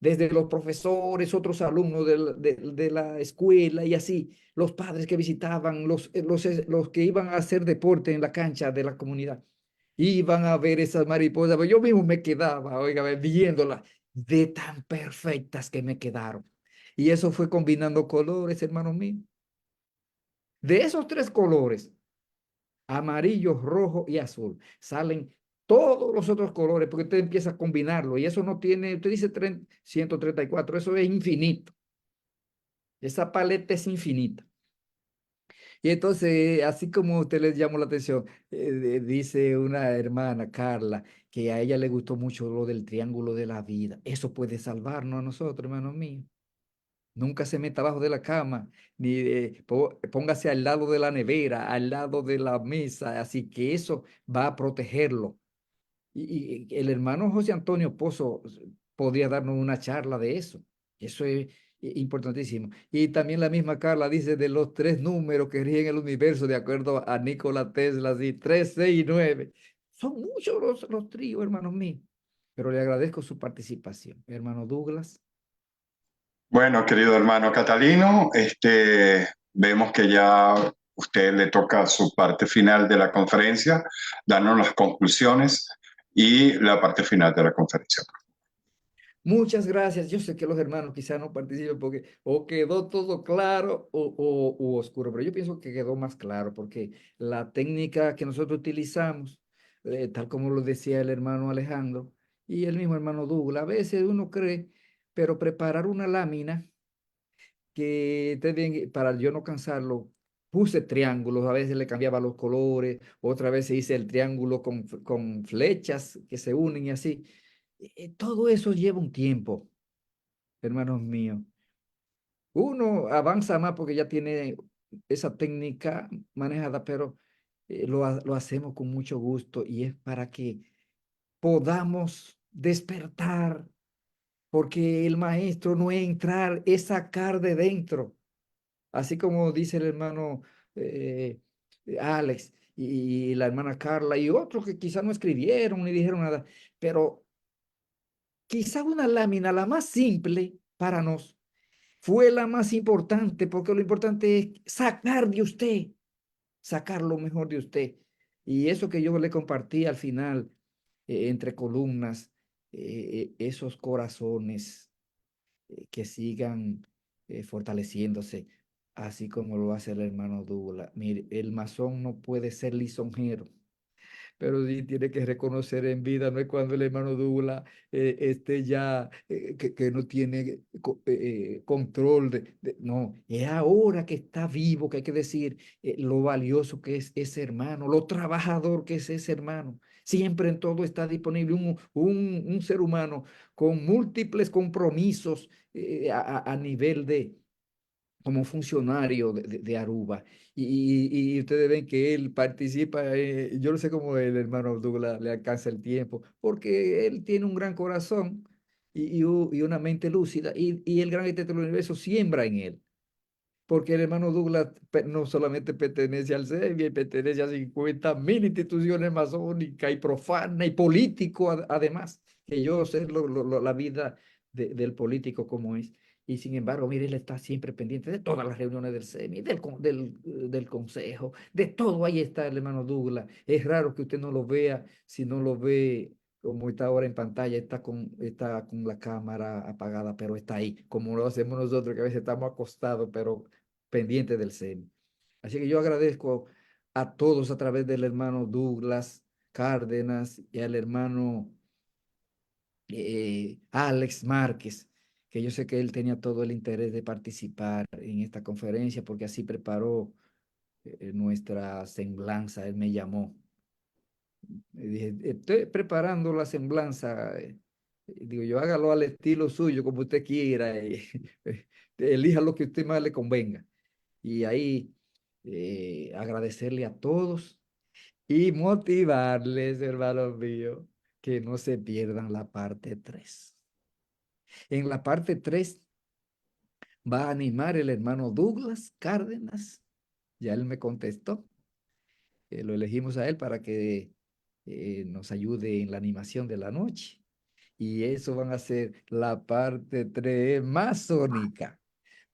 desde los profesores, otros alumnos de la escuela y así, los padres que visitaban, los que iban a hacer deporte en la cancha de la comunidad, iban a ver esas mariposas, pero yo mismo me quedaba, oiga, viéndolas, de tan perfectas que me quedaron. Y eso fue combinando colores, hermano mío. De esos tres colores, amarillo, rojo y azul, salen todos los otros colores, porque usted empieza a combinarlo y eso no tiene, usted dice 134, eso es infinito. Esa paleta es infinita. Y entonces, así como a usted les llamó la atención, dice una hermana, Carla, que a ella le gustó mucho lo del triángulo de la vida. Eso puede salvarnos a nosotros, hermano mío. Nunca se meta abajo de la cama, ni póngase al lado de la nevera, al lado de la mesa, así que eso va a protegerlo. Y el hermano José Antonio Pozo podría darnos una charla de eso. Eso es importantísimo. Y también la misma Carla dice de los tres números que rigen el universo, de acuerdo a Nikola Tesla, así, 3, 6 y 9. Son muchos los tríos, hermanos míos. Pero le agradezco su participación. Hermano Douglas. Bueno, querido hermano Catalino, vemos que ya a usted le toca su parte final de la conferencia, darnos las conclusiones y la parte final de la conferencia. Muchas gracias. Yo sé que los hermanos quizás no participen porque o quedó todo claro o oscuro, pero yo pienso que quedó más claro porque la técnica que nosotros utilizamos, tal como lo decía el hermano Alejandro y el mismo hermano Douglas, a veces uno cree, pero preparar una lámina que para yo no cansarlo, puse triángulos, a veces le cambiaba los colores, otra vez se hice el triángulo con flechas que se unen y así. Todo eso lleva un tiempo, hermanos míos. Uno avanza más porque ya tiene esa técnica manejada, pero lo hacemos con mucho gusto y es para que podamos despertar, porque el maestro no es entrar, es sacar de dentro, así como dice el hermano eh, Alex y la hermana Carla y otros que quizás no escribieron ni dijeron nada, pero quizá una lámina, la más simple para nos, fue la más importante, porque lo importante es sacar lo mejor de usted. Y eso que yo le compartí al final, entre columnas, esos corazones que sigan fortaleciéndose, así como lo hace el hermano Douglas. Mire, el masón no puede ser lisonjero, pero sí tiene que reconocer en vida, no es cuando el hermano Douglas esté ya, que no tiene control no, es ahora que está vivo, que hay que decir lo valioso que es ese hermano, lo trabajador que es ese hermano. Siempre en todo está disponible un ser humano con múltiples compromisos a nivel de como funcionario de Aruba. Y ustedes ven que él participa, yo no sé cómo el hermano Douglas le alcanza el tiempo, porque él tiene un gran corazón y una mente lúcida, y el gran arquitecto del universo siembra en él. Porque el hermano Douglas no solamente pertenece al SEBI, pertenece a 50.000 instituciones masónicas y profanas y político además, que yo sé la vida del político como es. Y sin embargo, mire, él está siempre pendiente de todas las reuniones del SEMI, del consejo, de todo. Ahí está el hermano Douglas. Es raro que usted no lo vea si no lo ve como está ahora en pantalla, está con la cámara apagada, pero está ahí, como lo hacemos nosotros, que a veces estamos acostados, pero pendientes del SEMI. Así que yo agradezco a todos a través del hermano Douglas Cárdenas y al hermano Alex Márquez, que yo sé que él tenía todo el interés de participar en esta conferencia porque así preparó nuestra semblanza. Él me llamó. Le dije, estoy preparando la semblanza. Digo, yo hágalo al estilo suyo, como usted quiera. Elija lo que a usted más le convenga. Y ahí agradecerle a todos y motivarles, hermanos míos, que no se pierdan la parte 3. En la parte 3 va a animar el hermano Douglas Cárdenas. Ya él me contestó. Lo elegimos a él para que nos ayude en la animación de la noche. Y eso van a ser la parte 3 masónica.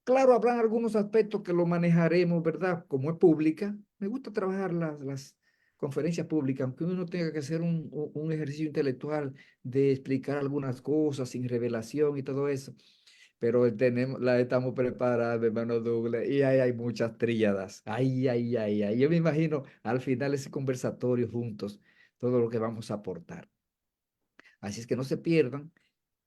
Claro, habrán algunos aspectos que lo manejaremos, ¿verdad? Como es pública, me gusta trabajar las conferencias públicas, aunque uno tenga que hacer un ejercicio intelectual de explicar algunas cosas sin revelación y todo eso. Pero la estamos preparados, hermano Douglas, y ahí hay muchas tríadas. Ay, ay, ay, ay. Yo me imagino al final ese conversatorio juntos, todo lo que vamos a aportar. Así es que no se pierdan.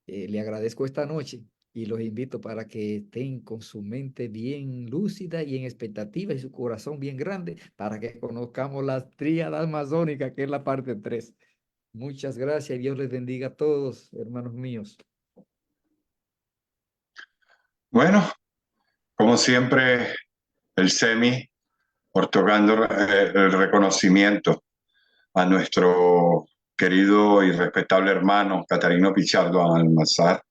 Le agradezco esta noche y los invito para que estén con su mente bien lúcida y en expectativa y su corazón bien grande para que conozcamos las tríadas masónicas, que es la parte 3. Muchas gracias y Dios les bendiga a todos, hermanos míos. Bueno, como siempre, el SEMI otorgando el reconocimiento a nuestro querido y respetable hermano Catarino Pichardo Almazar,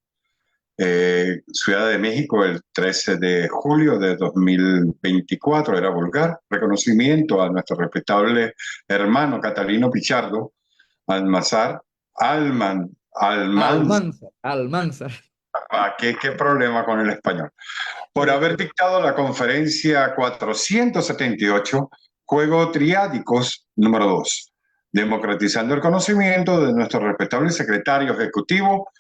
Ciudad de México, el 13 de julio de 2024, era vulgar. Reconocimiento a nuestro respetable hermano Catarino Pichardo Almazar, Almanza. ¿Qué problema con el español? Por haber dictado la conferencia 478, Juego Triádicos número 2, democratizando el conocimiento, de nuestro respetable secretario ejecutivo,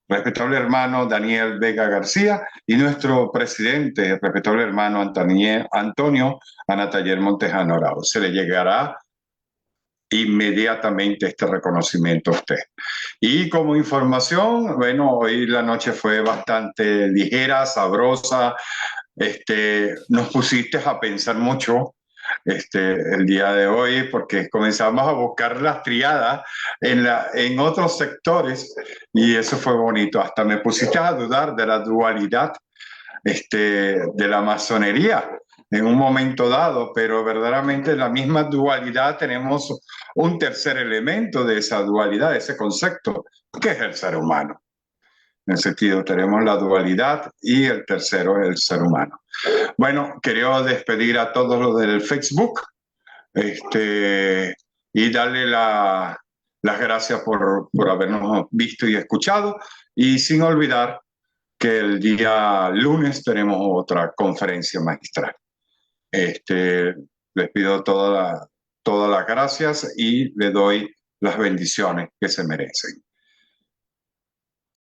respetable hermano Daniel Vega García, y nuestro presidente, respetable hermano Antonio Anataller Montejano Arao. Se le llegará inmediatamente este reconocimiento a usted. Y como información, bueno, hoy la noche fue bastante ligera, sabrosa. Nos pusiste a pensar mucho el día de hoy, porque comenzamos a buscar las triadas en otros sectores, y eso fue bonito. Hasta me pusiste a dudar de la dualidad de la masonería en un momento dado, pero verdaderamente en la misma dualidad tenemos un tercer elemento de esa dualidad, ese concepto, que es el ser humano. En el sentido, tenemos la dualidad y el tercero es el ser humano. Bueno, quería despedir a todos los del Facebook y darle las gracias por habernos visto y escuchado, y sin olvidar que el día lunes tenemos otra conferencia magistral. Les pido todas las gracias y le doy las bendiciones que se merecen.